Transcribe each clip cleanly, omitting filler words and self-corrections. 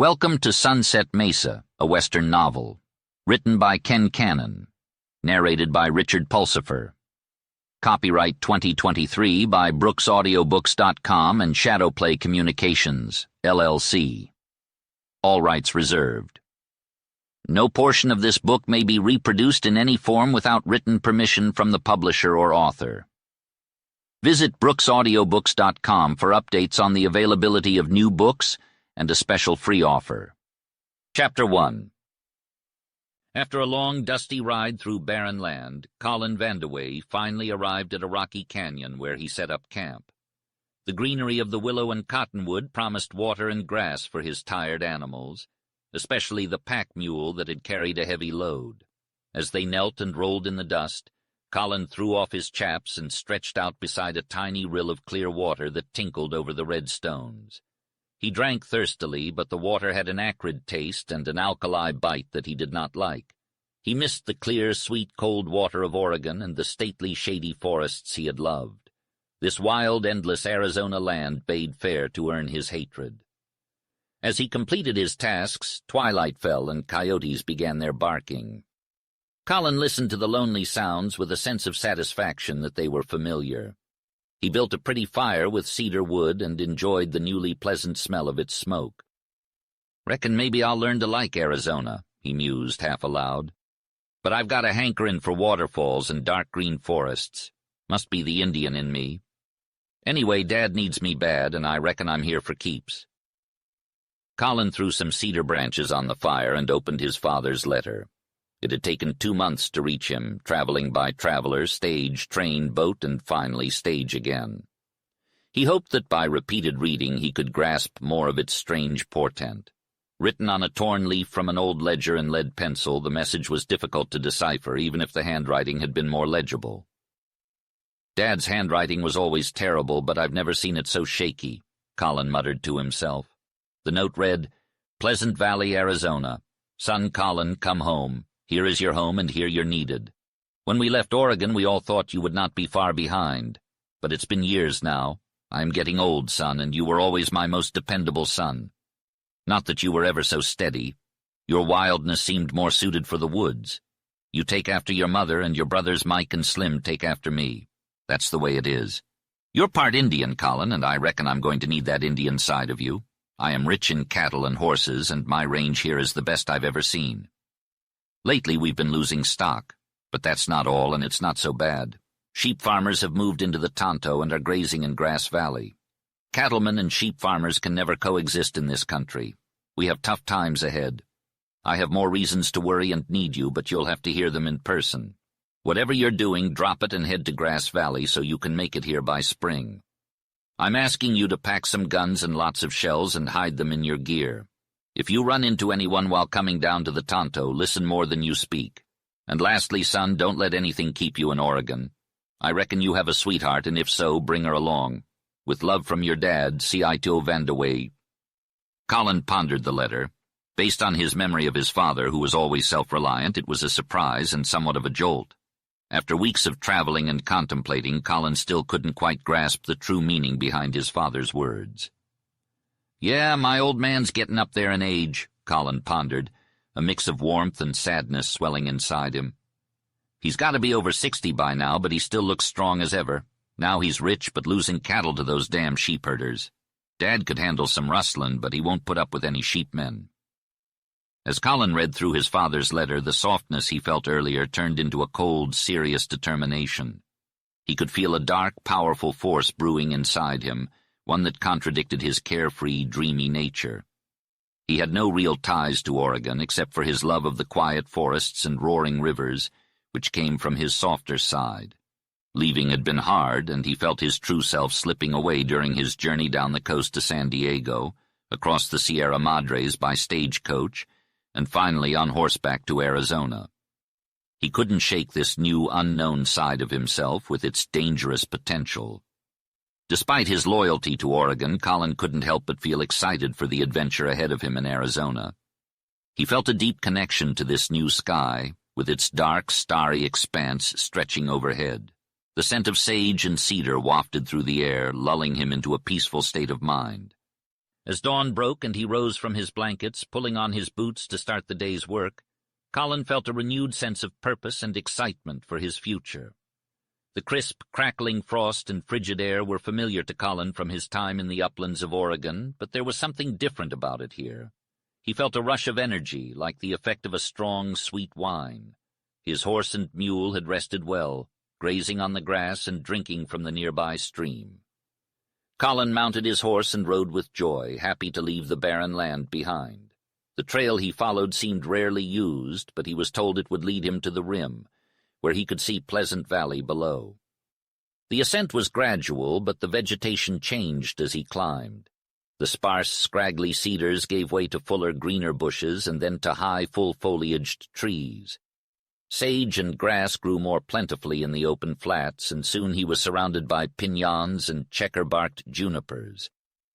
Welcome to Sunset Mesa, a Western novel. Written by Ken Cannon. Narrated by Richard Pulsifer. Copyright 2023 by BrooksAudiobooks.com and Shadowplay Communications, LLC. All rights reserved. No portion of this book may be reproduced in any form without written permission from the publisher or author. Visit BrooksAudiobooks.com for updates on the availability of new books and a special free offer. Chapter 1. After a long, dusty ride through barren land, Colin Vandeweghe finally arrived at a rocky canyon where he set up camp. The greenery of the willow and cottonwood promised water and grass for his tired animals, especially the pack mule that had carried a heavy load. As they knelt and rolled in the dust, Colin threw off his chaps and stretched out beside a tiny rill of clear water that tinkled over the red stones. He drank thirstily, but the water had an acrid taste and an alkali bite that he did not like. He missed the clear, sweet, cold water of Oregon and the stately, shady forests he had loved. This wild, endless Arizona land bade fair to earn his hatred. As he completed his tasks, twilight fell and coyotes began their barking. Colin listened to the lonely sounds with a sense of satisfaction that they were familiar. He built a pretty fire with cedar wood and enjoyed the newly pleasant smell of its smoke. "Reckon maybe I'll learn to like Arizona," he mused half aloud. "But I've got a hankering for waterfalls and dark green forests. Must be the Indian in me. Anyway, Dad needs me bad, and I reckon I'm here for keeps." Colin threw some cedar branches on the fire and opened his father's letter. It had taken 2 months to reach him, traveling by traveler, stage, train, boat, and finally stage again. He hoped that by repeated reading he could grasp more of its strange portent. Written on a torn leaf from an old ledger in lead pencil, the message was difficult to decipher, even if the handwriting had been more legible. "Dad's handwriting was always terrible, but I've never seen it so shaky," Colin muttered to himself. The note read, "Pleasant Valley, Arizona. Son Colin, come home. Here is your home, and here you're needed. When we left Oregon, we all thought you would not be far behind. But it's been years now. I am getting old, son, and you were always my most dependable son. Not that you were ever so steady. Your wildness seemed more suited for the woods. You take after your mother, and your brothers Mike and Slim take after me. That's the way it is. You're part Indian, Colin, and I reckon I'm going to need that Indian side of you. I am rich in cattle and horses, and my range here is the best I've ever seen. Lately we've been losing stock, but that's not all, and it's not so bad. Sheep farmers have moved into the Tonto and are grazing in Grass Valley. Cattlemen and sheep farmers can never coexist in this country. We have tough times ahead. I have more reasons to worry and need you, but you'll have to hear them in person. Whatever you're doing, drop it and head to Grass Valley so you can make it here by spring. I'm asking you to pack some guns and lots of shells and hide them in your gear. If you run into anyone while coming down to the Tonto, listen more than you speak. And lastly, son, don't let anything keep you in Oregon. I reckon you have a sweetheart, and if so, bring her along. With love from your dad, C.I.T.O. Vandeweghe." Colin pondered the letter. Based on his memory of his father, who was always self-reliant, it was a surprise and somewhat of a jolt. After weeks of traveling and contemplating, Colin still couldn't quite grasp the true meaning behind his father's words. "Yeah, my old man's getting up there in age," Colin pondered, a mix of warmth and sadness swelling inside him. "He's got to be over 60 by now, but he still looks strong as ever. Now he's rich, but losing cattle to those damn sheep herders. Dad could handle some rustling, but he won't put up with any sheepmen." As Colin read through his father's letter, the softness he felt earlier turned into a cold, serious determination. He could feel a dark, powerful force brewing inside him, one that contradicted his carefree, dreamy nature. He had no real ties to Oregon except for his love of the quiet forests and roaring rivers, which came from his softer side. Leaving had been hard, and he felt his true self slipping away during his journey down the coast to San Diego, across the Sierra Madres by stagecoach, and finally on horseback to Arizona. He couldn't shake this new, unknown side of himself with its dangerous potential. Despite his loyalty to Oregon, Colin couldn't help but feel excited for the adventure ahead of him in Arizona. He felt a deep connection to this new sky, with its dark, starry expanse stretching overhead. The scent of sage and cedar wafted through the air, lulling him into a peaceful state of mind. As dawn broke and he rose from his blankets, pulling on his boots to start the day's work, Colin felt a renewed sense of purpose and excitement for his future. The crisp, crackling frost and frigid air were familiar to Colin from his time in the uplands of Oregon, but there was something different about it here. He felt a rush of energy, like the effect of a strong, sweet wine. His horse and mule had rested well, grazing on the grass and drinking from the nearby stream. Colin mounted his horse and rode with joy, happy to leave the barren land behind. The trail he followed seemed rarely used, but he was told it would lead him to the rim, where he could see Pleasant Valley below. The ascent was gradual, but the vegetation changed as he climbed. The sparse, scraggly cedars gave way to fuller, greener bushes and then to high, full-foliaged trees. Sage and grass grew more plentifully in the open flats, and soon he was surrounded by piñons and checker-barked junipers.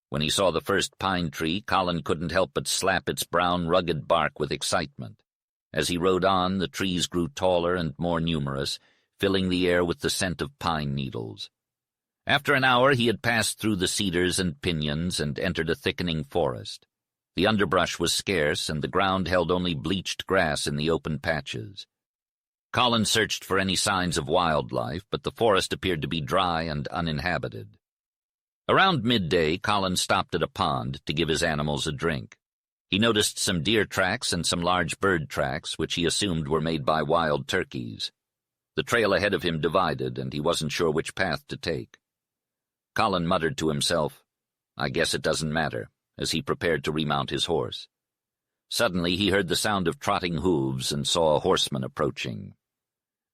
When he saw the first pine tree, Colin couldn't help but slap its brown, rugged bark with excitement. As he rode on, the trees grew taller and more numerous, filling the air with the scent of pine needles. After an hour he had passed through the cedars and piñons and entered a thickening forest. The underbrush was scarce, and the ground held only bleached grass in the open patches. Colin searched for any signs of wildlife, but the forest appeared to be dry and uninhabited. Around midday, Colin stopped at a pond to give his animals a drink. He noticed some deer tracks and some large bird tracks, which he assumed were made by wild turkeys. The trail ahead of him divided, and he wasn't sure which path to take. Colin muttered to himself, "I guess it doesn't matter," as he prepared to remount his horse. Suddenly he heard the sound of trotting hooves and saw a horseman approaching.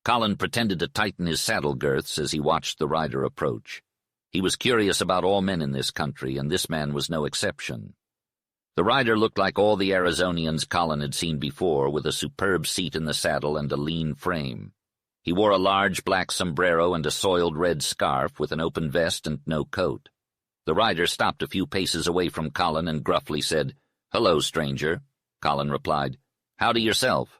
Colin pretended to tighten his saddle girths as he watched the rider approach. He was curious about all men in this country, and this man was no exception. The rider looked like all the Arizonians Colin had seen before, with a superb seat in the saddle and a lean frame. He wore a large black sombrero and a soiled red scarf with an open vest and no coat. The rider stopped a few paces away from Colin and gruffly said, "Hello, stranger." Colin replied, "Howdy yourself."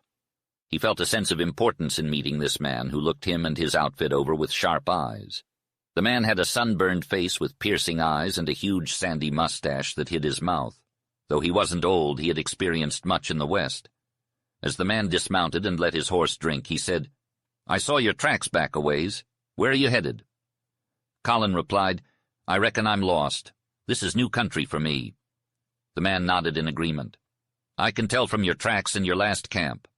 He felt a sense of importance in meeting this man, who looked him and his outfit over with sharp eyes. The man had a sunburned face with piercing eyes and a huge sandy mustache that hid his mouth. Though he wasn't old, he had experienced much in the West. As the man dismounted and let his horse drink, he said, "I saw your tracks back a ways. Where are you headed?" Colin replied, "I reckon I'm lost. This is new country for me." The man nodded in agreement. "I can tell from your tracks and your last camp."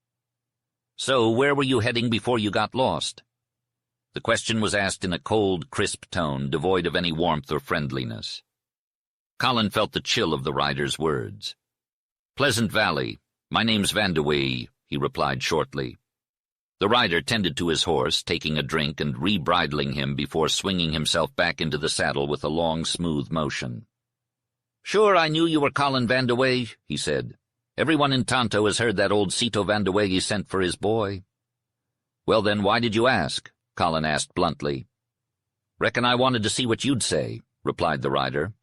"So, where were you heading before you got lost?" The question was asked in a cold, crisp tone, devoid of any warmth or friendliness. Colin felt the chill of the rider's words. "Pleasant Valley. My name's Vandaway," he replied shortly. The rider tended to his horse, taking a drink and rebridling him before swinging himself back into the saddle with a long, smooth motion. "Sure, I knew you were Colin Vandaway," he said. "Everyone in Tonto has heard that old Cito Vandaway sent for his boy." "Well then, why did you ask?" Colin asked bluntly. "Reckon I wanted to see what you'd say," replied the rider.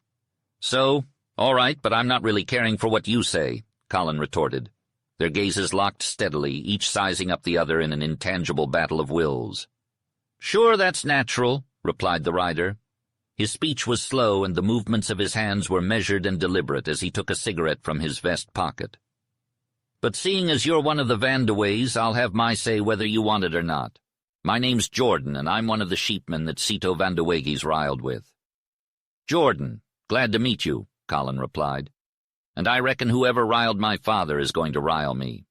"So, all right, but I'm not really caring for what you say," Colin retorted. Their gazes locked steadily, each sizing up the other in an intangible battle of wills. "Sure, that's natural," replied the rider. His speech was slow, and the movements of his hands were measured and deliberate as he took a cigarette from his vest pocket. "But seeing as you're one of the Vandaways, I'll have my say whether you want it or not. My name's Jordan, and I'm one of the sheepmen that Cito Vandaway's riled with." "Jordan, glad to meet you," Colin replied. "And I reckon whoever riled my father is going to rile me."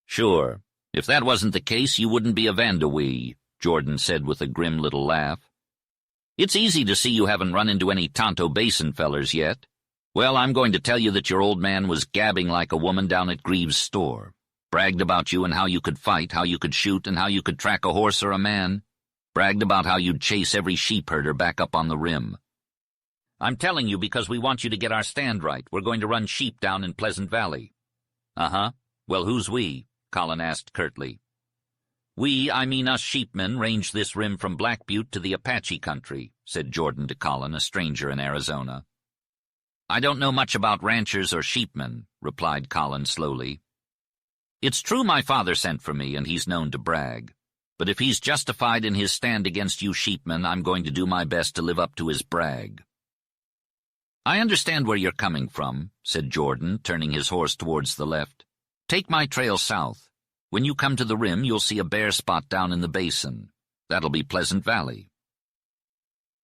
"Sure. If that wasn't the case, you wouldn't be a Vandaway," Jordan said with a grim little laugh. "It's easy to see you haven't run into any Tonto Basin fellers yet. Well, I'm going to tell you that your old man was gabbing like a woman down at Greaves' store. Bragged about you and how you could fight, how you could shoot, and how you could track a horse or a man. Bragged about how you'd chase every sheep herder back up on the rim. I'm telling you because we want you to get our stand right. We're going to run sheep down in Pleasant Valley." "Uh-huh. Well, who's we?" Colin asked curtly. "We, I mean us sheepmen, range this rim from Black Butte to the Apache country," said Jordan to Colin, a stranger in Arizona. "I don't know much about ranchers or sheepmen," replied Colin slowly. "It's true my father sent for me, and he's known to brag. But if he's justified in his stand against you sheepmen, I'm going to do my best to live up to his brag." "I understand where you're coming from," said Jordan, turning his horse towards the left. "Take my trail south. When you come to the rim, you'll see a bare spot down in the basin. That'll be Pleasant Valley."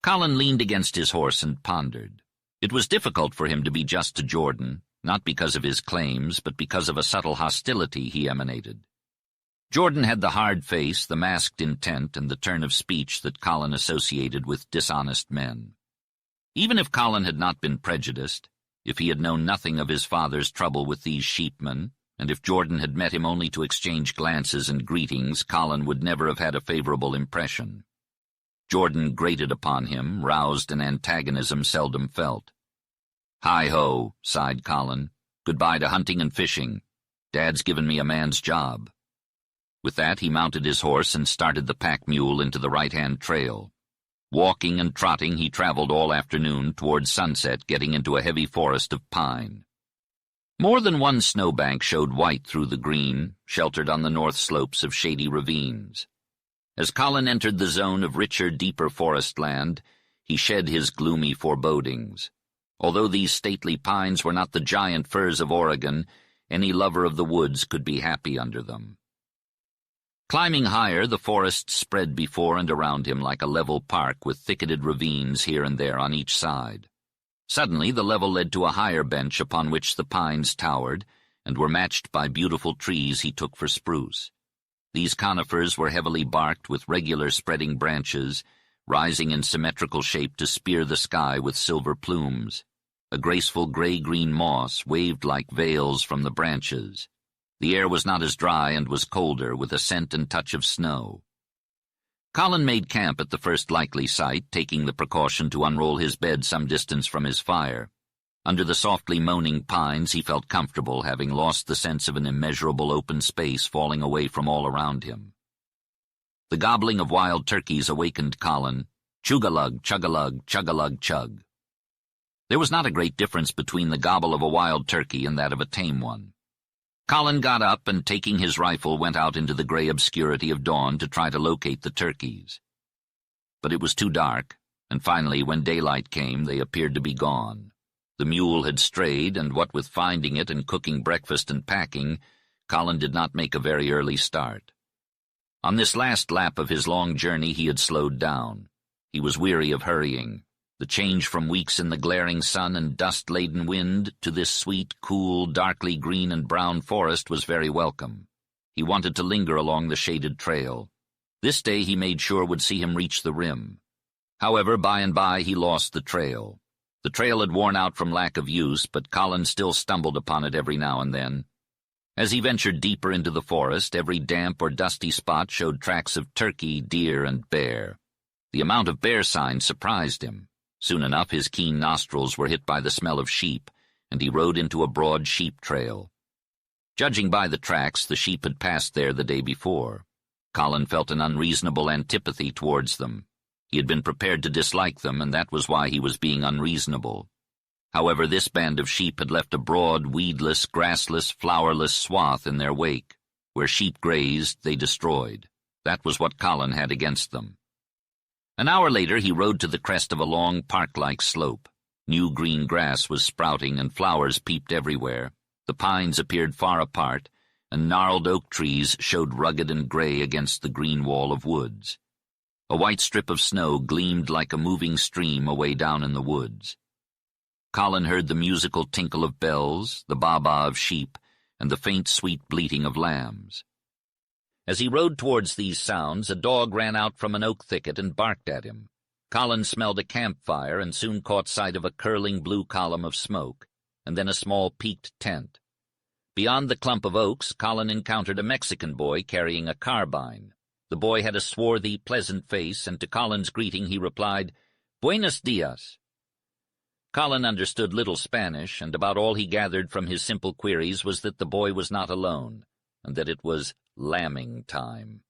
Colin leaned against his horse and pondered. It was difficult for him to be just to Jordan, not because of his claims, but because of a subtle hostility he emanated. Jordan had the hard face, the masked intent, and the turn of speech that Colin associated with dishonest men. Even if Colin had not been prejudiced, if he had known nothing of his father's trouble with these sheepmen, and if Jordan had met him only to exchange glances and greetings, Colin would never have had a favorable impression. Jordan grated upon him, roused an antagonism seldom felt. "Hi-ho," sighed Colin. "Goodbye to hunting and fishing. Dad's given me a man's job." With that, he mounted his horse and started the pack mule into the right-hand trail. Walking and trotting, he traveled all afternoon toward sunset, getting into a heavy forest of pine. More than one snowbank showed white through the green, sheltered on the north slopes of shady ravines. As Colin entered the zone of richer, deeper forest land, he shed his gloomy forebodings. Although these stately pines were not the giant firs of Oregon, any lover of the woods could be happy under them. Climbing higher, the forest spread before and around him like a level park with thicketed ravines here and there on each side. Suddenly the level led to a higher bench upon which the pines towered, and were matched by beautiful trees he took for spruce. These conifers were heavily barked with regular spreading branches, rising in symmetrical shape to spear the sky with silver plumes. A graceful gray-green moss waved like veils from the branches. The air was not as dry and was colder, with a scent and touch of snow. Colin made camp at the first likely site, taking the precaution to unroll his bed some distance from his fire. Under the softly moaning pines he felt comfortable, having lost the sense of an immeasurable open space falling away from all around him. The gobbling of wild turkeys awakened Colin. Chug-a-lug, chug-a-lug, chug-a-lug, chug. There was not a great difference between the gobble of a wild turkey and that of a tame one. Colin got up and, taking his rifle, went out into the gray obscurity of dawn to try to locate the turkeys. But it was too dark, and finally, when daylight came, they appeared to be gone. The mule had strayed, and what with finding it and cooking breakfast and packing, Colin did not make a very early start. On this last lap of his long journey he had slowed down. He was weary of hurrying. The change from weeks in the glaring sun and dust-laden wind to this sweet, cool, darkly green and brown forest was very welcome. He wanted to linger along the shaded trail. This day he made sure would see him reach the rim. However, by and by he lost the trail. The trail had worn out from lack of use, but Colin still stumbled upon it every now and then. As he ventured deeper into the forest, every damp or dusty spot showed tracks of turkey, deer, and bear. The amount of bear signs surprised him. Soon enough his keen nostrils were hit by the smell of sheep, and he rode into a broad sheep trail. Judging by the tracks, the sheep had passed there the day before. Colin felt an unreasonable antipathy towards them. He had been prepared to dislike them, and that was why he was being unreasonable. However, this band of sheep had left a broad, weedless, grassless, flowerless swath in their wake. Where sheep grazed, they destroyed. That was what Colin had against them. An hour later he rode to the crest of a long, park-like slope. New green grass was sprouting and flowers peeped everywhere. The pines appeared far apart, and gnarled oak trees showed rugged and gray against the green wall of woods. A white strip of snow gleamed like a moving stream away down in the woods. Colin heard the musical tinkle of bells, the baa-baa of sheep, and the faint, sweet bleating of lambs. As he rode towards these sounds, a dog ran out from an oak thicket and barked at him. Colin smelled a campfire and soon caught sight of a curling blue column of smoke, and then a small peaked tent. Beyond the clump of oaks, Colin encountered a Mexican boy carrying a carbine. The boy had a swarthy, pleasant face, and to Colin's greeting he replied, "Buenos dias." Colin understood little Spanish, and about all he gathered from his simple queries was that the boy was not alone, and that it was lambing time.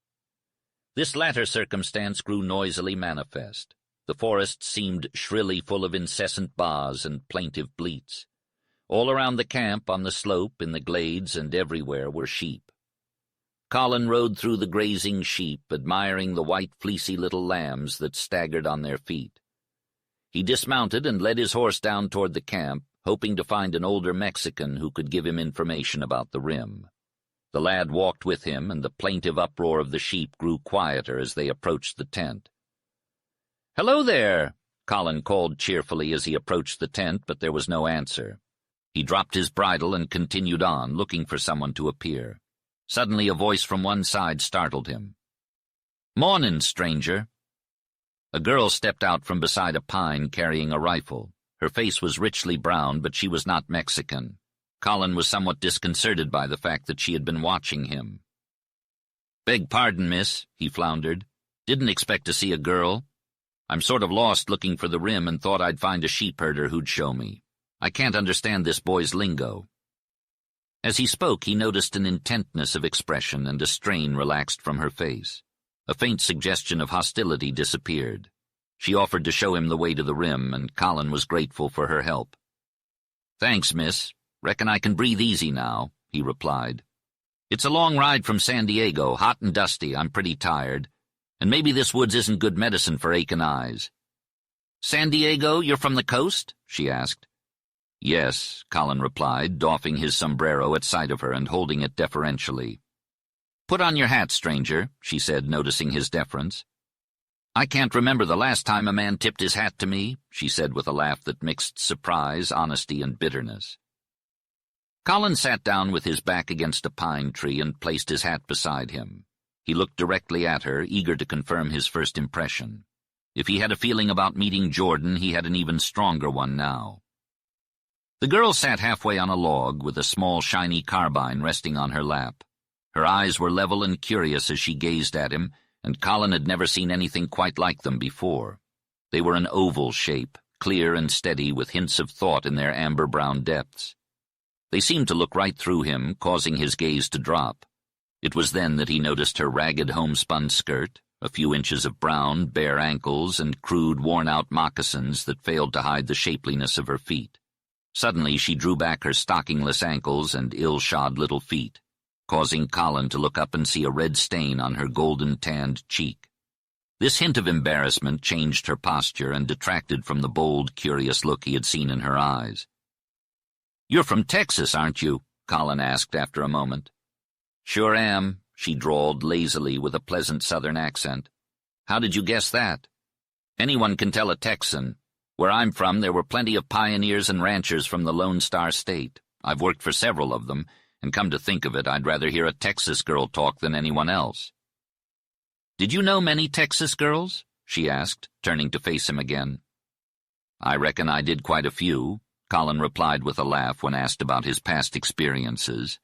This latter circumstance grew noisily manifest. The forest seemed shrilly full of incessant baas and plaintive bleats. All around the camp, on the slope, in the glades, and everywhere were sheep. Colin rode through the grazing sheep, admiring the white, fleecy little lambs that staggered on their feet. He dismounted and led his horse down toward the camp, hoping to find an older Mexican who could give him information about the rim. The lad walked with him, and the plaintive uproar of the sheep grew quieter as they approached the tent. "Hello there," Colin called cheerfully as he approached the tent, but there was no answer. He dropped his bridle and continued on, looking for someone to appear. Suddenly a voice from one side startled him. "Mornin', stranger." A girl stepped out from beside a pine carrying a rifle. Her face was richly brown, but she was not Mexican. Colin was somewhat disconcerted by the fact that she had been watching him. "Beg pardon, miss," he floundered. "Didn't expect to see a girl. I'm sort of lost looking for the rim and thought I'd find a sheep-herder who'd show me. I can't understand this boy's lingo." As he spoke, he noticed an intentness of expression, and a strain relaxed from her face. A faint suggestion of hostility disappeared. She offered to show him the way to the rim, and Colin was grateful for her help. "Thanks, miss. Reckon I can breathe easy now," he replied. "It's a long ride from San Diego, hot and dusty. I'm pretty tired. And maybe this woods isn't good medicine for aching eyes." "San Diego, you're from the coast?" she asked. "Yes," Colin replied, doffing his sombrero at sight of her and holding it deferentially. "Put on your hat, stranger," she said, noticing his deference. "I can't remember the last time a man tipped his hat to me," she said with a laugh that mixed surprise, honesty, and bitterness. Colin sat down with his back against a pine tree and placed his hat beside him. He looked directly at her, eager to confirm his first impression. If he had a feeling about meeting Jordan, he had an even stronger one now. The girl sat halfway on a log, with a small, shiny carbine resting on her lap. Her eyes were level and curious as she gazed at him, and Colin had never seen anything quite like them before. They were an oval shape, clear and steady, with hints of thought in their amber-brown depths. They seemed to look right through him, causing his gaze to drop. It was then that he noticed her ragged homespun skirt, a few inches of brown, bare ankles, and crude, worn-out moccasins that failed to hide the shapeliness of her feet. Suddenly she drew back her stockingless ankles and ill-shod little feet, causing Colin to look up and see a red stain on her golden-tanned cheek. This hint of embarrassment changed her posture and detracted from the bold, curious look he had seen in her eyes. "You're from Texas, aren't you?" Colin asked after a moment. "Sure am," she drawled lazily with a pleasant southern accent. "How did you guess that?" "Anyone can tell a Texan. Where I'm from, there were plenty of pioneers and ranchers from the Lone Star State. I've worked for several of them, and come to think of it, I'd rather hear a Texas girl talk than anyone else." "Did you know many Texas girls?" she asked, turning to face him again. "I reckon I did quite a few," Colin replied with a laugh when asked about his past experiences.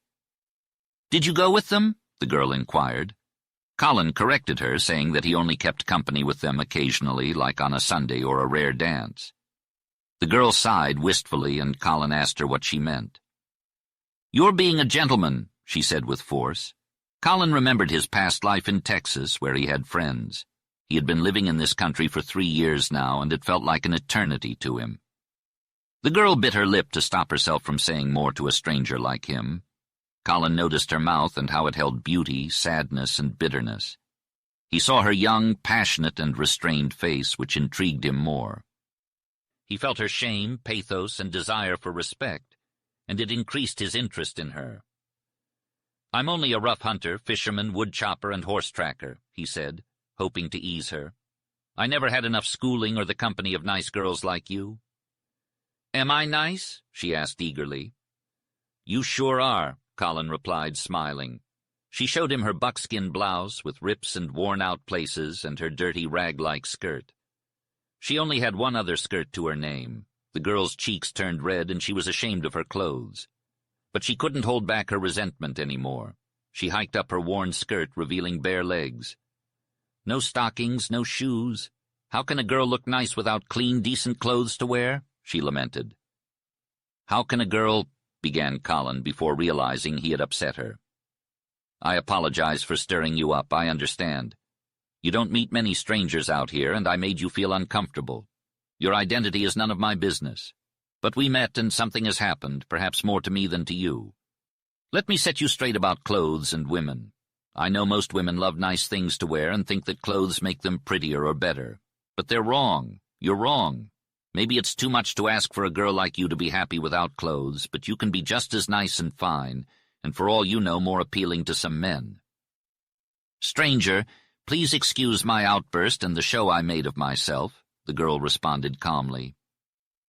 "Did you go with them?" the girl inquired. Colin corrected her, saying that he only kept company with them occasionally, like on a Sunday or a rare dance. The girl sighed wistfully, and Colin asked her what she meant. "You're being a gentleman," she said with force. Colin remembered his past life in Texas, where he had friends. He had been living in this country for 3 years now, and it felt like an eternity to him. The girl bit her lip to stop herself from saying more to a stranger like him. Colin noticed her mouth and how it held beauty, sadness, and bitterness. He saw her young, passionate, and restrained face, which intrigued him more. He felt her shame, pathos, and desire for respect, and it increased his interest in her. "I'm only a rough hunter, fisherman, woodchopper, and horse-tracker," he said, hoping to ease her. "I never had enough schooling or the company of nice girls like you." "Am I nice?" she asked eagerly. "You sure are," Colin replied, smiling. She showed him her buckskin blouse with rips and worn-out places and her dirty rag-like skirt. She only had one other skirt to her name. The girl's cheeks turned red and she was ashamed of her clothes. But she couldn't hold back her resentment anymore. She hiked up her worn skirt, revealing bare legs. "No stockings, no shoes. How can a girl look nice without clean, decent clothes to wear?" she lamented. "How can a girl—" began Colin before realizing he had upset her. "I apologize for stirring you up, I understand. You don't meet many strangers out here, and I made you feel uncomfortable. Your identity is none of my business. But we met and something has happened, perhaps more to me than to you. Let me set you straight about clothes and women. I know most women love nice things to wear and think that clothes make them prettier or better. But they're wrong. You're wrong. Maybe it's too much to ask for a girl like you to be happy without clothes, but you can be just as nice and fine, and for all you know, more appealing to some men. Stranger, please excuse my outburst and the show I made of myself, the girl responded calmly.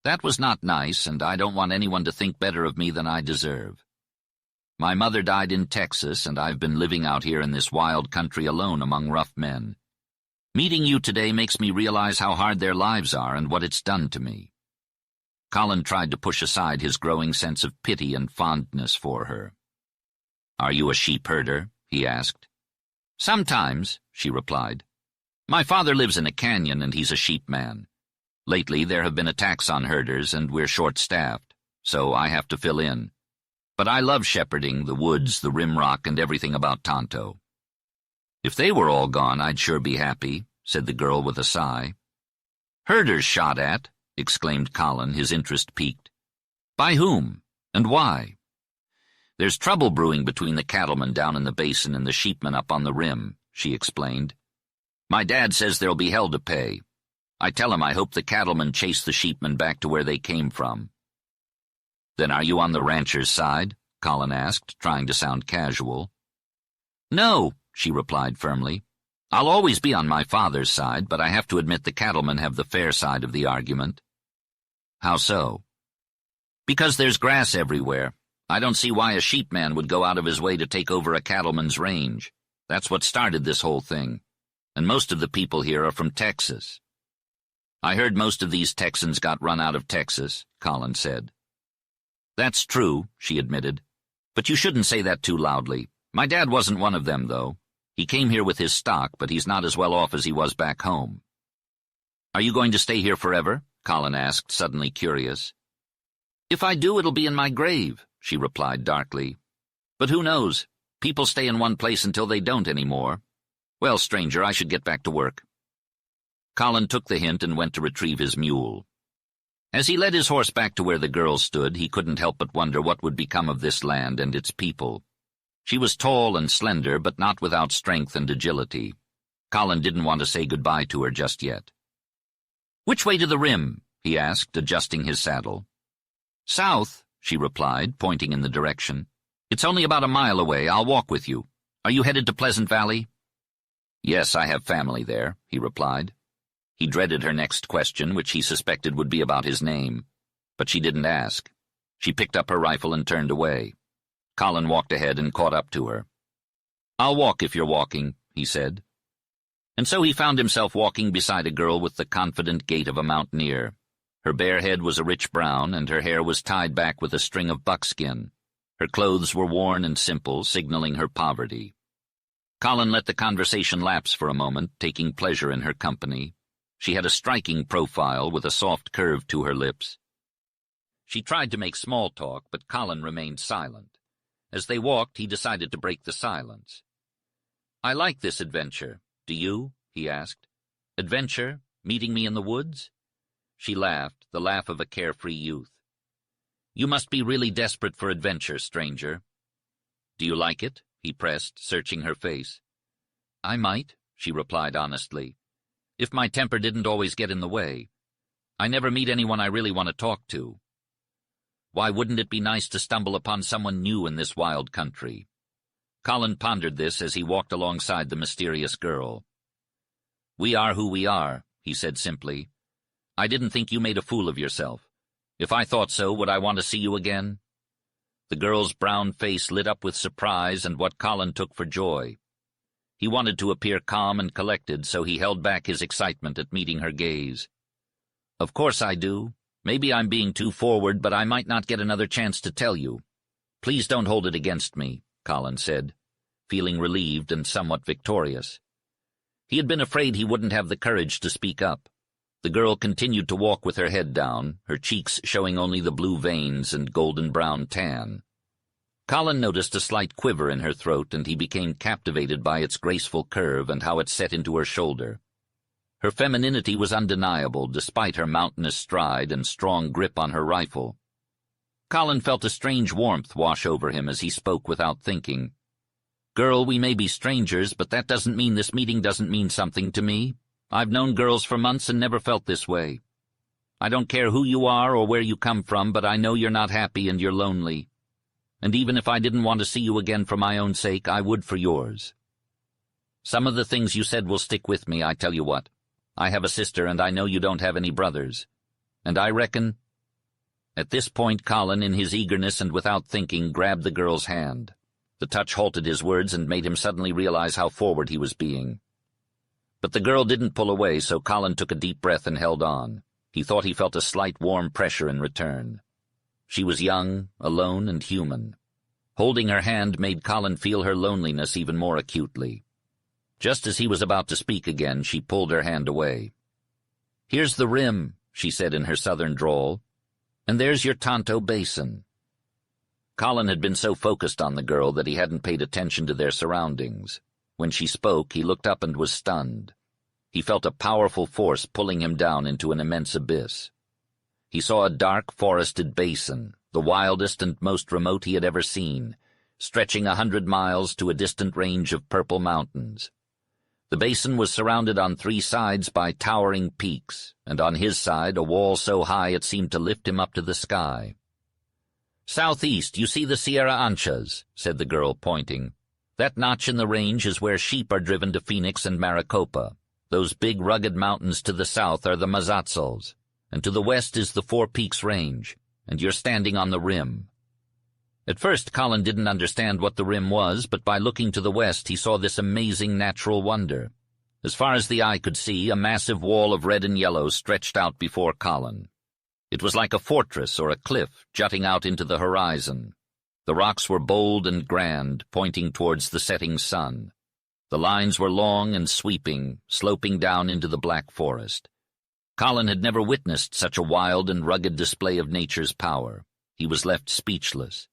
That was not nice, and I don't want anyone to think better of me than I deserve. My mother died in Texas, and I've been living out here in this wild country alone among rough men. Meeting you today makes me realize how hard their lives are and what it's done to me. Colin tried to push aside his growing sense of pity and fondness for her. Are you a sheep herder? He asked. Sometimes, she replied. My father lives in a canyon and he's a sheep man. Lately there have been attacks on herders and we're short-staffed, so I have to fill in. But I love shepherding, the woods, the rimrock, and everything about Tonto. If they were all gone, I'd sure be happy, said the girl with a sigh. Herders shot at, exclaimed Colin, his interest piqued. By whom? And why? There's trouble brewing between the cattlemen down in the basin and the sheepmen up on the rim, she explained. My dad says there'll be hell to pay. I tell him I hope the cattlemen chase the sheepmen back to where they came from. Then are you on the rancher's side? Colin asked, trying to sound casual. No, she replied firmly. I'll always be on my father's side, but I have to admit the cattlemen have the fair side of the argument. How so? Because there's grass everywhere. I don't see why a sheepman would go out of his way to take over a cattleman's range. That's what started this whole thing. And most of the people here are from Texas. I heard most of these Texans got run out of Texas, Colin said. That's true, she admitted. But you shouldn't say that too loudly. My dad wasn't one of them, though. He came here with his stock, but he's not as well off as he was back home. Are you going to stay here forever? Colin asked, suddenly curious. If I do, it'll be in my grave, she replied darkly. But who knows? People stay in one place until they don't anymore. Well, stranger, I should get back to work. Colin took the hint and went to retrieve his mule. As he led his horse back to where the girl stood, he couldn't help but wonder what would become of this land and its people. She was tall and slender, but not without strength and agility. Colin didn't want to say goodbye to her just yet. Which way to the rim? He asked, adjusting his saddle. South, she replied, pointing in the direction. It's only about a mile away. I'll walk with you. Are you headed to Pleasant Valley? Yes, I have family there, he replied. He dreaded her next question, which he suspected would be about his name. But she didn't ask. She picked up her rifle and turned away. Colin walked ahead and caught up to her. I'll walk if you're walking, he said. And so he found himself walking beside a girl with the confident gait of a mountaineer. Her bare head was a rich brown, and her hair was tied back with a string of buckskin. Her clothes were worn and simple, signaling her poverty. Colin let the conversation lapse for a moment, taking pleasure in her company. She had a striking profile with a soft curve to her lips. She tried to make small talk, but Colin remained silent. As they walked, he decided to break the silence. I like this adventure. Do you? He asked. Adventure? Meeting me in the woods? She laughed, the laugh of a carefree youth. You must be really desperate for adventure, stranger. Do you like it? He pressed, searching her face. I might, she replied honestly, if my temper didn't always get in the way. I never meet anyone I really want to talk to. Why wouldn't it be nice to stumble upon someone new in this wild country? Colin pondered this as he walked alongside the mysterious girl. We are who we are, he said simply. I didn't think you made a fool of yourself. If I thought so, would I want to see you again? The girl's brown face lit up with surprise and what Colin took for joy. He wanted to appear calm and collected, so he held back his excitement at meeting her gaze. Of course I do. Maybe I'm being too forward, but I might not get another chance to tell you. Please don't hold it against me, Colin said, feeling relieved and somewhat victorious. He had been afraid he wouldn't have the courage to speak up. The girl continued to walk with her head down, her cheeks showing only the blue veins and golden-brown tan. Colin noticed a slight quiver in her throat, and he became captivated by its graceful curve and how it set into her shoulder. Her femininity was undeniable, despite her mountainous stride and strong grip on her rifle. Colin felt a strange warmth wash over him as he spoke without thinking. Girl, we may be strangers, but that doesn't mean this meeting doesn't mean something to me. I've known girls for months and never felt this way. I don't care who you are or where you come from, but I know you're not happy and you're lonely. And even if I didn't want to see you again for my own sake, I would for yours. Some of the things you said will stick with me, I tell you what. I have a sister, and I know you don't have any brothers. And I reckon—" At this point, Colin, in his eagerness and without thinking, grabbed the girl's hand. The touch halted his words and made him suddenly realize how forward he was being. But the girl didn't pull away, so Colin took a deep breath and held on. He thought he felt a slight warm pressure in return. She was young, alone, and human. Holding her hand made Colin feel her loneliness even more acutely. Just as he was about to speak again, she pulled her hand away. "Here's the rim," she said in her southern drawl, "and there's your Tonto basin." Colin had been so focused on the girl that he hadn't paid attention to their surroundings. When she spoke, he looked up and was stunned. He felt a powerful force pulling him down into an immense abyss. He saw a dark, forested basin, the wildest and most remote he had ever seen, stretching 100 miles to a distant range of purple mountains. The basin was surrounded on 3 sides by towering peaks, and on his side a wall so high it seemed to lift him up to the sky. "Southeast, you see the Sierra Anchas," said the girl, pointing. "That notch in the range is where sheep are driven to Phoenix and Maricopa. Those big rugged mountains to the south are the Mazatzals, and to the west is the Four Peaks Range, and you're standing on the rim." At first Colin didn't understand what the rim was, but by looking to the west he saw this amazing natural wonder. As far as the eye could see, a massive wall of red and yellow stretched out before Colin. It was like a fortress or a cliff jutting out into the horizon. The rocks were bold and grand, pointing towards the setting sun. The lines were long and sweeping, sloping down into the black forest. Colin had never witnessed such a wild and rugged display of nature's power. He was left speechless.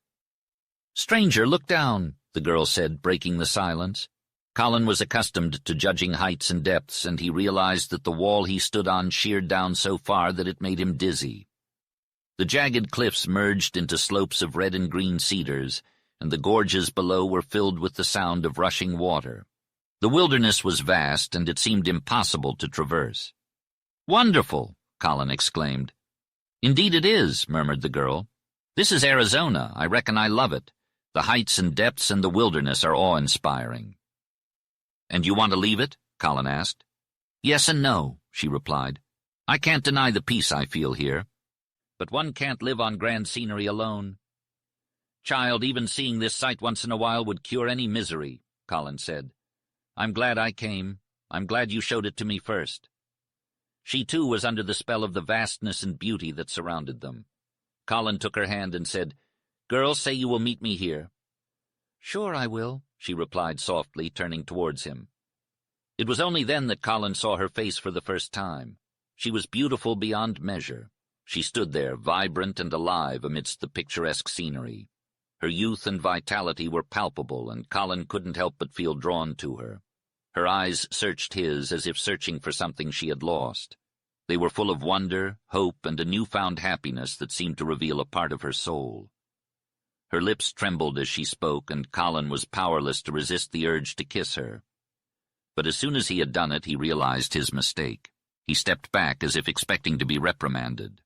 "Stranger, look down," the girl said, breaking the silence. Colin was accustomed to judging heights and depths, and he realized that the wall he stood on sheered down so far that it made him dizzy. The jagged cliffs merged into slopes of red and green cedars, and the gorges below were filled with the sound of rushing water. The wilderness was vast, and it seemed impossible to traverse. "Wonderful!" Colin exclaimed. "Indeed it is," murmured the girl. "This is Arizona. I reckon I love it. The heights and depths and the wilderness are awe-inspiring." "And you want to leave it?" Colin asked. "Yes and no," she replied. "I can't deny the peace I feel here. But one can't live on grand scenery alone." "Child, even seeing this sight once in a while would cure any misery," Colin said. "I'm glad I came. I'm glad you showed it to me first." She, too, was under the spell of the vastness and beauty that surrounded them. Colin took her hand and said, "Girl, say you will meet me here." "Sure I will," she replied softly, turning towards him. It was only then that Colin saw her face for the first time. She was beautiful beyond measure. She stood there, vibrant and alive amidst the picturesque scenery. Her youth and vitality were palpable, and Colin couldn't help but feel drawn to her. Her eyes searched his as if searching for something she had lost. They were full of wonder, hope, and a newfound happiness that seemed to reveal a part of her soul. Her lips trembled as she spoke, and Colin was powerless to resist the urge to kiss her. But as soon as he had done it, he realized his mistake. He stepped back as if expecting to be reprimanded.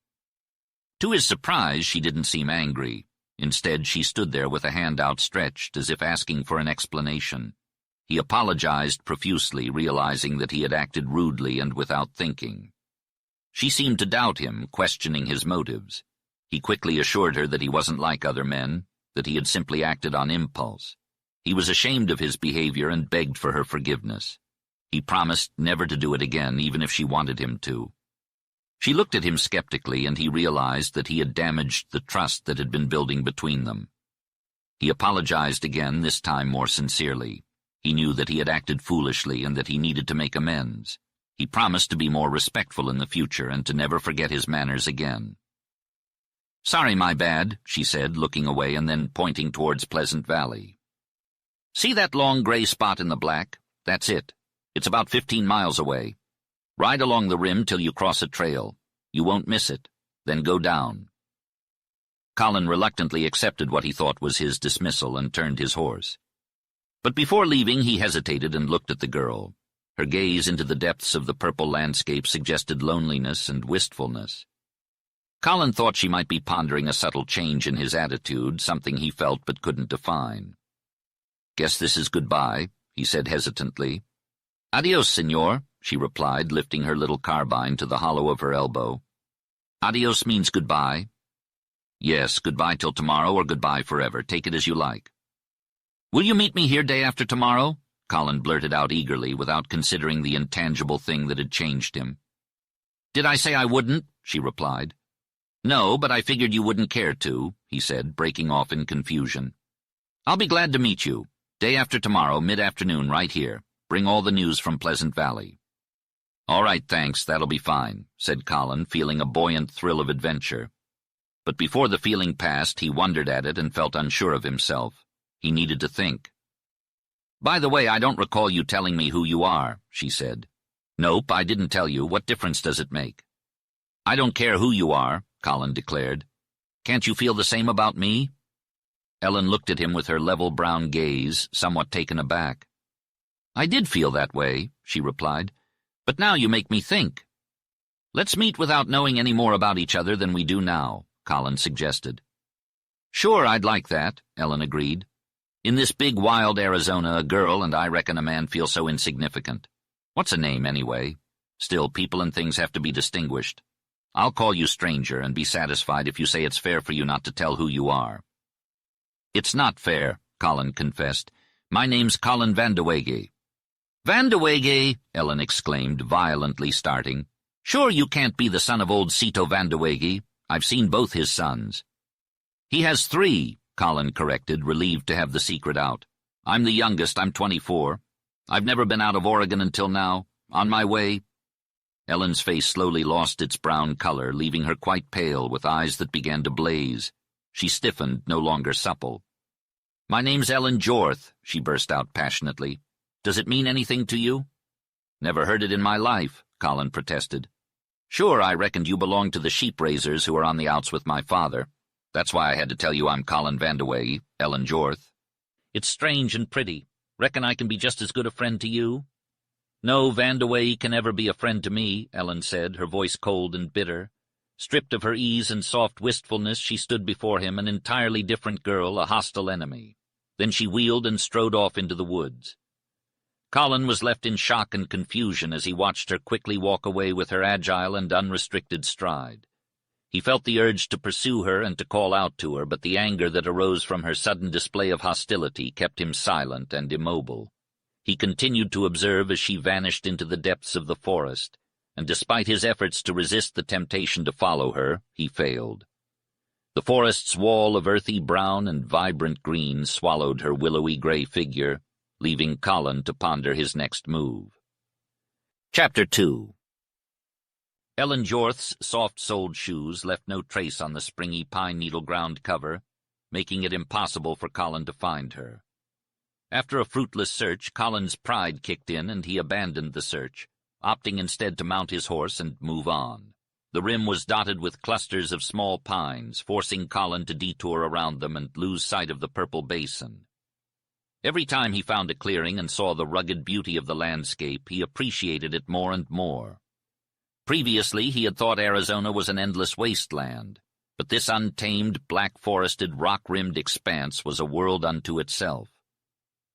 To his surprise, she didn't seem angry. Instead, she stood there with a hand outstretched, as if asking for an explanation. He apologized profusely, realizing that he had acted rudely and without thinking. She seemed to doubt him, questioning his motives. He quickly assured her that he wasn't like other men, that he had simply acted on impulse. He was ashamed of his behavior and begged for her forgiveness. He promised never to do it again, even if she wanted him to. She looked at him skeptically, and he realized that he had damaged the trust that had been building between them. He apologized again, this time more sincerely. He knew that he had acted foolishly and that he needed to make amends. He promised to be more respectful in the future and to never forget his manners again. "Sorry, my bad," she said, looking away and then pointing towards Pleasant Valley. "See that long gray spot in the black? That's it. It's about 15 miles away. Ride along the rim till you cross a trail. You won't miss it. Then go down." Colin reluctantly accepted what he thought was his dismissal and turned his horse. But before leaving, he hesitated and looked at the girl. Her gaze into the depths of the purple landscape suggested loneliness and wistfulness. Colin thought she might be pondering a subtle change in his attitude, something he felt but couldn't define. "Guess this is goodbye," he said hesitantly. "Adios, senor," she replied, lifting her little carbine to the hollow of her elbow. "Adios means goodbye." "Yes, goodbye till tomorrow or goodbye forever. Take it as you like." "Will you meet me here day after tomorrow?" Colin blurted out eagerly, without considering the intangible thing that had changed him. "Did I say I wouldn't?" she replied. "No, but I figured you wouldn't care to," he said, breaking off in confusion. "I'll be glad to meet you. Day after tomorrow, mid-afternoon, right here. Bring all the news from Pleasant Valley." "All right, thanks, that'll be fine," said Colin, feeling a buoyant thrill of adventure. But before the feeling passed, he wondered at it and felt unsure of himself. He needed to think. "By the way, I don't recall you telling me who you are," she said. "Nope, I didn't tell you. What difference does it make?" "I don't care who you are," Colin declared. "Can't you feel the same about me?" Ellen looked at him with her level brown gaze, somewhat taken aback. "I did feel that way," she replied. "But now you make me think." "Let's meet without knowing any more about each other than we do now," Colin suggested. "Sure, I'd like that," Ellen agreed. "In this big, wild Arizona, a girl and I reckon a man feel so insignificant. What's a name, anyway? Still, people and things have to be distinguished. I'll call you stranger and be satisfied if you say it's fair for you not to tell who you are." "It's not fair," Colin confessed. "My name's Colin Vandeweghe." "Vandeweghe!" Ellen exclaimed, violently starting. "Sure you can't be the son of old Cito Vandeweghe. I've seen both his sons." "He has 3, Colin corrected, relieved to have the secret out. "I'm the youngest. I'm 24. I've never been out of Oregon until now. On my way—" Ellen's face slowly lost its brown color, leaving her quite pale, with eyes that began to blaze. She stiffened, no longer supple. "My name's Ellen Jorth," she burst out passionately. "Does it mean anything to you?" "Never heard it in my life," Colin protested. "Sure, I reckoned you belonged to the sheep-raisers who are on the outs with my father. That's why I had to tell you I'm Colin Vandeweghe, Ellen Jorth." "It's strange and pretty. Reckon I can be just as good a friend to you?" "No Vandeweghe can ever be a friend to me," Ellen said, her voice cold and bitter. Stripped of her ease and soft wistfulness, she stood before him, an entirely different girl, a hostile enemy. Then she wheeled and strode off into the woods. Colin was left in shock and confusion as he watched her quickly walk away with her agile and unrestricted stride. He felt the urge to pursue her and to call out to her, but the anger that arose from her sudden display of hostility kept him silent and immobile. He continued to observe as she vanished into the depths of the forest, and despite his efforts to resist the temptation to follow her, he failed. The forest's wall of earthy brown and vibrant green swallowed her willowy gray figure, leaving Colin to ponder his next move. Chapter 2. Ellen Jorth's soft-soled shoes left no trace on the springy pine-needle ground cover, making it impossible for Colin to find her. After a fruitless search, Colin's pride kicked in and he abandoned the search, opting instead to mount his horse and move on. The rim was dotted with clusters of small pines, forcing Colin to detour around them and lose sight of the purple basin. Every time he found a clearing and saw the rugged beauty of the landscape, he appreciated it more and more. Previously, he had thought Arizona was an endless wasteland, but this untamed, black-forested, rock-rimmed expanse was a world unto itself.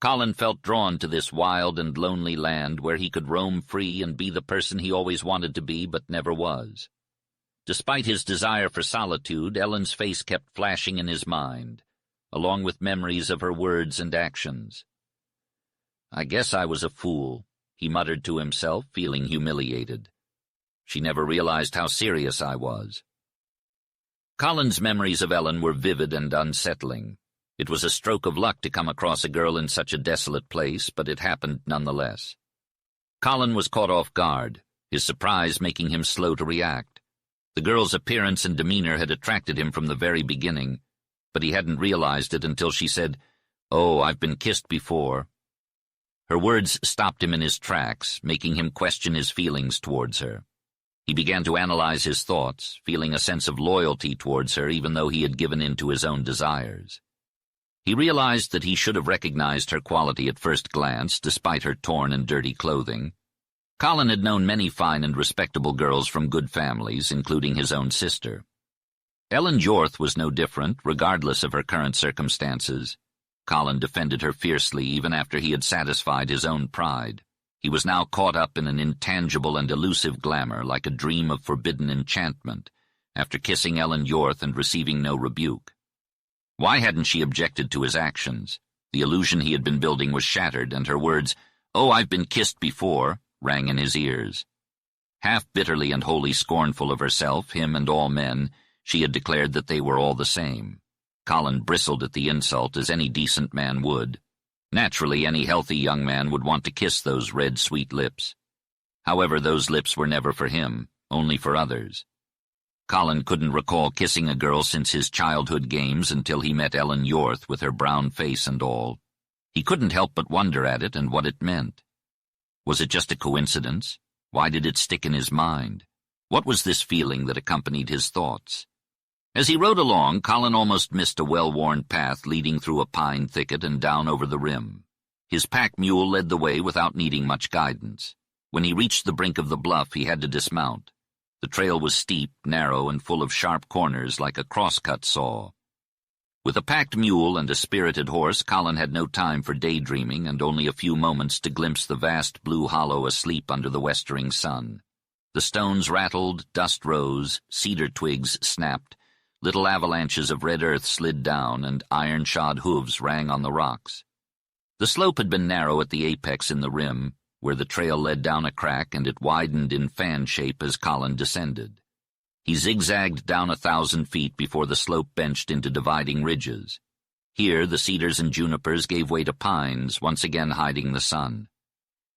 Colin felt drawn to this wild and lonely land where he could roam free and be the person he always wanted to be but never was. Despite his desire for solitude, Ellen's face kept flashing in his mind, along with memories of her words and actions. "I guess I was a fool," he muttered to himself, feeling humiliated. "She never realized how serious I was." Colin's memories of Ellen were vivid and unsettling. It was a stroke of luck to come across a girl in such a desolate place, but it happened nonetheless. Colin was caught off guard, his surprise making him slow to react. The girl's appearance and demeanor had attracted him from the very beginning, but he hadn't realized it until she said, "Oh, I've been kissed before." Her words stopped him in his tracks, making him question his feelings towards her. He began to analyze his thoughts, feeling a sense of loyalty towards her even though he had given in to his own desires. He realized that he should have recognized her quality at first glance, despite her torn and dirty clothing. Colin had known many fine and respectable girls from good families, including his own sister. Ellen Jorth was no different, regardless of her current circumstances. Colin defended her fiercely even after he had satisfied his own pride. He was now caught up in an intangible and elusive glamour, like a dream of forbidden enchantment, after kissing Ellen Jorth and receiving no rebuke. Why hadn't she objected to his actions? The illusion he had been building was shattered, and her words, "Oh, I've been kissed before," rang in his ears. Half bitterly and wholly scornful of herself, him and all men, she had declared that they were all the same. Colin bristled at the insult, as any decent man would. Naturally, any healthy young man would want to kiss those red, sweet lips. However, those lips were never for him, only for others. Colin couldn't recall kissing a girl since his childhood games until he met Ellen Jorth with her brown face and all. He couldn't help but wonder at it and what it meant. Was it just a coincidence? Why did it stick in his mind? What was this feeling that accompanied his thoughts? As he rode along, Colin almost missed a well-worn path leading through a pine thicket and down over the rim. His pack mule led the way without needing much guidance. When he reached the brink of the bluff, he had to dismount. The trail was steep, narrow, and full of sharp corners like a crosscut saw. With a packed mule and a spirited horse, Colin had no time for daydreaming and only a few moments to glimpse the vast blue hollow asleep under the westering sun. The stones rattled, dust rose, cedar twigs snapped, little avalanches of red earth slid down, and iron-shod hooves rang on the rocks. The slope had been narrow at the apex in the rim, where the trail led down a crack, and it widened in fan shape as Colin descended. He zigzagged down 1,000 feet before the slope benched into dividing ridges. Here the cedars and junipers gave way to pines, once again hiding the sun.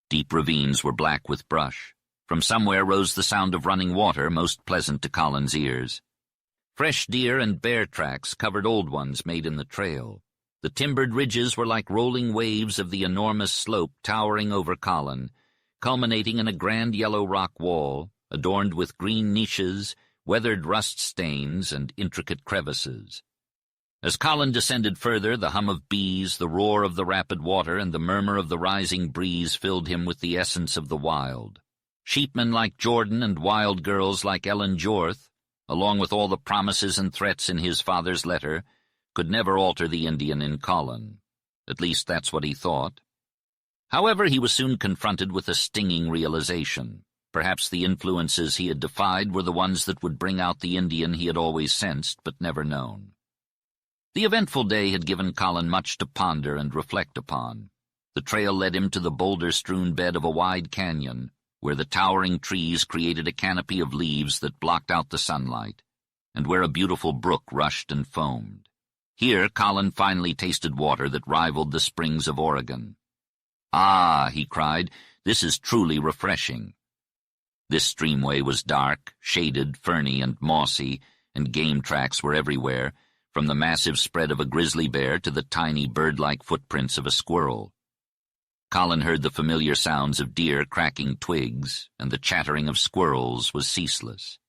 Deep ravines were black with brush. From somewhere rose the sound of running water, most pleasant to Colin's ears. Fresh deer and bear tracks covered old ones made in the trail. The timbered ridges were like rolling waves of the enormous slope towering over Colin, culminating in a grand yellow rock wall, adorned with green niches, weathered rust stains, and intricate crevices. As Colin descended further, the hum of bees, the roar of the rapid water, and the murmur of the rising breeze filled him with the essence of the wild. Sheepmen like Jordan and wild girls like Ellen Jorth, along with all the promises and threats in his father's letter, could never alter the Indian in Colin. At least that's what he thought. However, he was soon confronted with a stinging realization. Perhaps the influences he had defied were the ones that would bring out the Indian he had always sensed but never known. The eventful day had given Colin much to ponder and reflect upon. The trail led him to the boulder-strewn bed of a wide canyon, where the towering trees created a canopy of leaves that blocked out the sunlight, and where a beautiful brook rushed and foamed. Here Colin finally tasted water that rivaled the springs of Oregon. "Ah," he cried, "this is truly refreshing." This streamway was dark, shaded, ferny, and mossy, and game tracks were everywhere, from the massive spread of a grizzly bear to the tiny bird-like footprints of a squirrel. Colin heard the familiar sounds of deer cracking twigs, and the chattering of squirrels was ceaseless.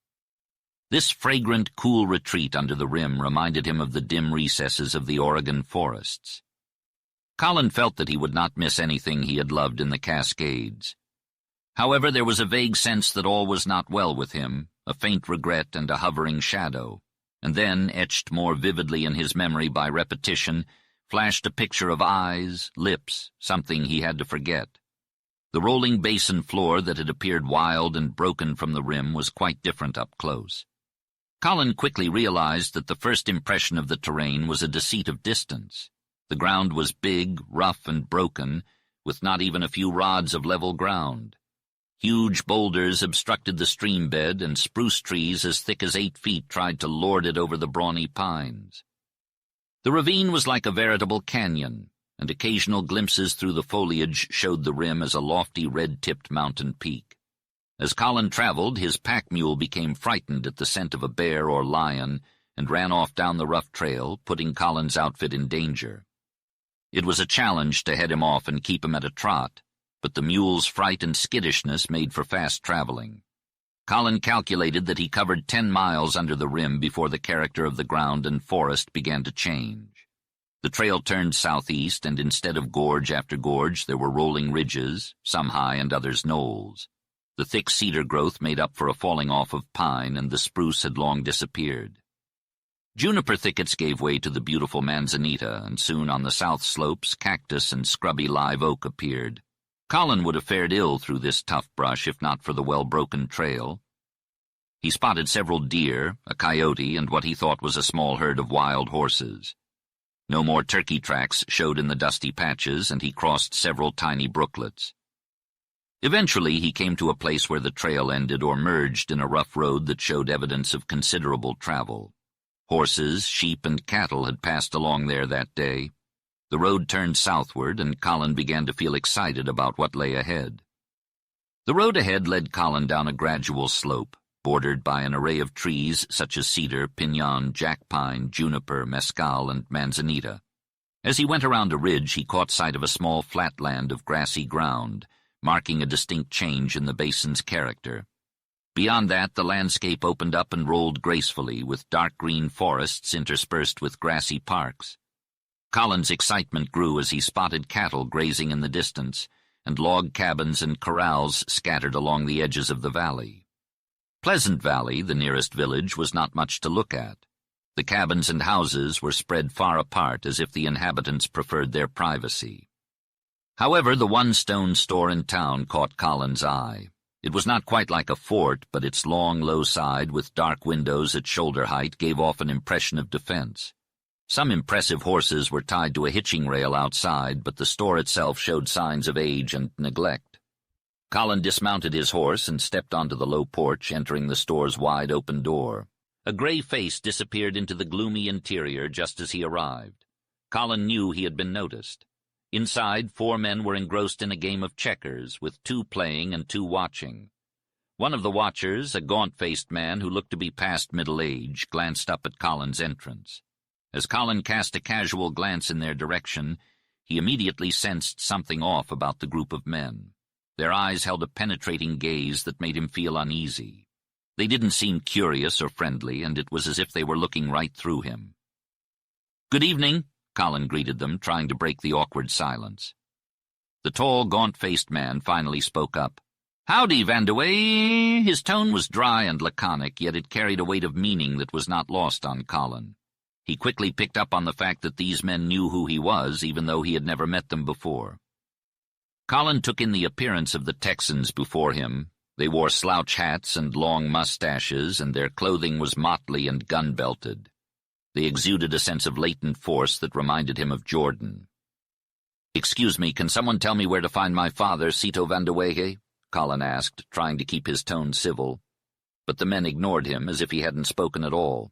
This fragrant, cool retreat under the rim reminded him of the dim recesses of the Oregon forests. Colin felt that he would not miss anything he had loved in the Cascades. However, there was a vague sense that all was not well with him, a faint regret and a hovering shadow, and then, etched more vividly in his memory by repetition, flashed a picture of eyes, lips, something he had to forget. The rolling basin floor that had appeared wild and broken from the rim was quite different up close. Colin quickly realized that the first impression of the terrain was a deceit of distance. The ground was big, rough, and broken, with not even a few rods of level ground. Huge boulders obstructed the stream bed, and spruce trees as thick as 8 feet tried to lord it over the brawny pines. The ravine was like a veritable canyon, and occasional glimpses through the foliage showed the rim as a lofty red-tipped mountain peak. As Colin traveled, his pack mule became frightened at the scent of a bear or lion and ran off down the rough trail, putting Colin's outfit in danger. It was a challenge to head him off and keep him at a trot, but the mule's fright and skittishness made for fast traveling. Colin calculated that he covered 10 miles under the rim before the character of the ground and forest began to change. The trail turned southeast, and instead of gorge after gorge, there were rolling ridges, some high and others knolls. The thick cedar growth made up for a falling off of pine, and the spruce had long disappeared. Juniper thickets gave way to the beautiful manzanita, and soon on the south slopes cactus and scrubby live oak appeared. Colin would have fared ill through this tough brush if not for the well-broken trail. He spotted several deer, a coyote, and what he thought was a small herd of wild horses. No more turkey tracks showed in the dusty patches, and he crossed several tiny brooklets. Eventually he came to a place where the trail ended or merged in a rough road that showed evidence of considerable travel. Horses, sheep, and cattle had passed along there that day. The road turned southward, and Colin began to feel excited about what lay ahead. The road ahead led Colin down a gradual slope, bordered by an array of trees such as cedar, pinon, jack pine, juniper, mescal, and manzanita. As he went around a ridge, he caught sight of a small flatland of grassy ground, marking a distinct change in the basin's character. Beyond that, the landscape opened up and rolled gracefully, with dark green forests interspersed with grassy parks. Colin's excitement grew as he spotted cattle grazing in the distance, and log cabins and corrals scattered along the edges of the valley. Pleasant Valley, the nearest village, was not much to look at. The cabins and houses were spread far apart as if the inhabitants preferred their privacy. However, the one stone store in town caught Colin's eye. It was not quite like a fort, but its long, low side with dark windows at shoulder height gave off an impression of defense. Some impressive horses were tied to a hitching rail outside, but the store itself showed signs of age and neglect. Colin dismounted his horse and stepped onto the low porch, entering the store's wide-open door. A gray face disappeared into the gloomy interior just as he arrived. Colin knew he had been noticed. Inside, 4 men were engrossed in a game of checkers, with 2 playing and 2 watching. One of the watchers, a gaunt-faced man who looked to be past middle age, glanced up at Colin's entrance. As Colin cast a casual glance in their direction, he immediately sensed something off about the group of men. Their eyes held a penetrating gaze that made him feel uneasy. They didn't seem curious or friendly, and it was as if they were looking right through him. "Good evening," Colin greeted them, trying to break the awkward silence. The tall, gaunt-faced man finally spoke up. "Howdy, Vandewey." His tone was dry and laconic, yet it carried a weight of meaning that was not lost on Colin. He quickly picked up on the fact that these men knew who he was, even though he had never met them before. Colin took in the appearance of the Texans before him. They wore slouch hats and long mustaches, and their clothing was motley and gun-belted. They exuded a sense of latent force that reminded him of Jordan. "Excuse me, can someone tell me where to find my father, Cito Vandewehe?" Colin asked, trying to keep his tone civil. But the men ignored him as if he hadn't spoken at all.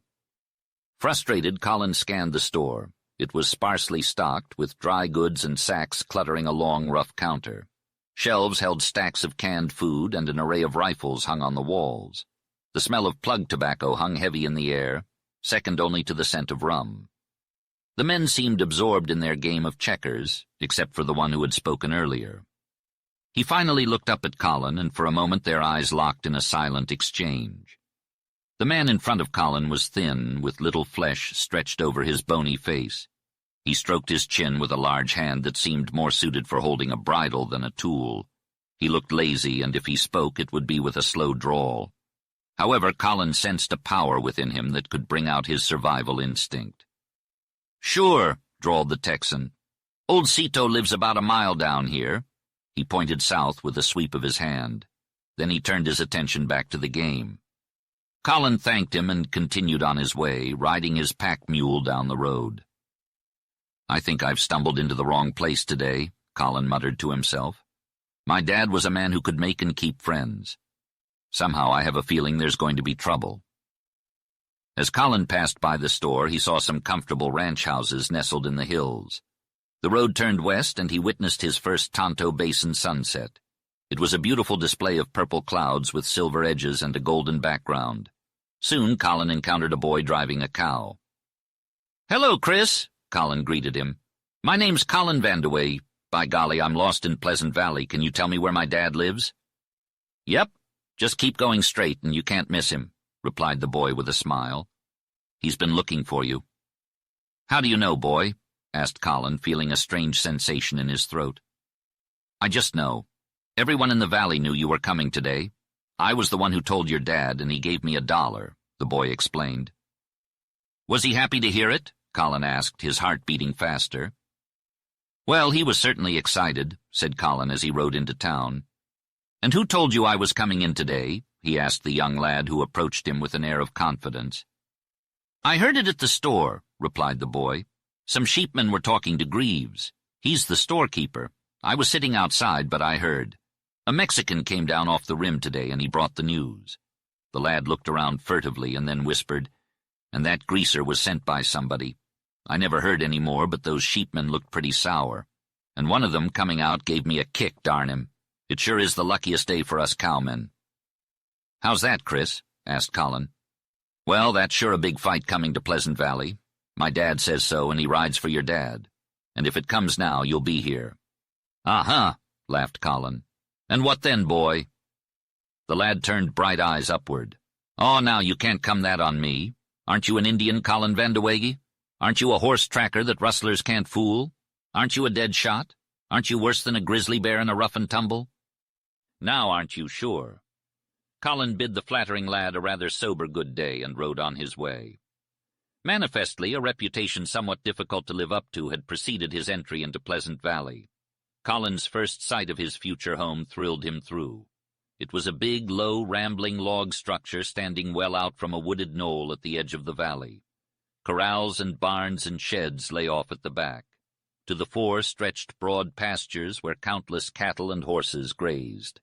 Frustrated, Colin scanned the store. It was sparsely stocked, with dry goods and sacks cluttering a long, rough counter. Shelves held stacks of canned food, and an array of rifles hung on the walls. The smell of plug tobacco hung heavy in the air, second only to the scent of rum. The men seemed absorbed in their game of checkers, except for the one who had spoken earlier. He finally looked up at Colin, and for a moment their eyes locked in a silent exchange. The man in front of Colin was thin, with little flesh stretched over his bony face. He stroked his chin with a large hand that seemed more suited for holding a bridle than a tool. He looked lazy, and if he spoke, it would be with a slow drawl. However, Colin sensed a power within him that could bring out his survival instinct. "Sure," drawled the Texan. "Old Cito lives about a mile down here." He pointed south with a sweep of his hand. Then he turned his attention back to the game. Colin thanked him and continued on his way, riding his pack mule down the road. "I think I've stumbled into the wrong place today," Colin muttered to himself. "My dad was a man who could make and keep friends. Somehow I have a feeling there's going to be trouble." As Colin passed by the store, he saw some comfortable ranch houses nestled in the hills. The road turned west, and he witnessed his first Tonto Basin sunset. It was a beautiful display of purple clouds with silver edges and a golden background. Soon Colin encountered a boy driving a cow. "Hello, Chris," Colin greeted him. "My name's Colin Vandewey. By golly, I'm lost in Pleasant Valley. Can you tell me where my dad lives?" "Yep. Just keep going straight and you can't miss him," replied the boy with a smile. "He's been looking for you." "How do you know, boy?" asked Colin, feeling a strange sensation in his throat. "I just know. Everyone in the valley knew you were coming today. I was the one who told your dad, and he gave me $1, the boy explained. "Was he happy to hear it?" Colin asked, his heart beating faster. "Well, he was certainly excited," said Colin as he rode into town. "And who told you I was coming in today?" he asked the young lad who approached him with an air of confidence. "I heard it at the store," replied the boy. "Some sheepmen were talking to Greaves. He's the storekeeper. I was sitting outside, but I heard. A Mexican came down off the rim today, and he brought the news." The lad looked around furtively and then whispered, "And that greaser was sent by somebody. I never heard any more, but those sheepmen looked pretty sour. And one of them, coming out, gave me a kick, darn him. It sure is the luckiest day for us cowmen." "How's that, Chris?" asked Colin. "Well, that's sure a big fight coming to Pleasant Valley. My dad says so, and he rides for your dad. And if it comes now, you'll be here." "Uh-huh," laughed Colin. "And what then, boy?" The lad turned bright eyes upward. "Oh, now, you can't come that on me. Aren't you an Indian, Colin Vandeweghe? Aren't you a horse tracker that rustlers can't fool? Aren't you a dead shot? Aren't you worse than a grizzly bear in a rough and tumble? Now aren't you sure?" Colin bid the flattering lad a rather sober good day and rode on his way. Manifestly, a reputation somewhat difficult to live up to had preceded his entry into Pleasant Valley. Colin's first sight of his future home thrilled him through. It was a big, low, rambling log structure standing well out from a wooded knoll at the edge of the valley. Corrals and barns and sheds lay off at the back. To the fore stretched broad pastures where countless cattle and horses grazed.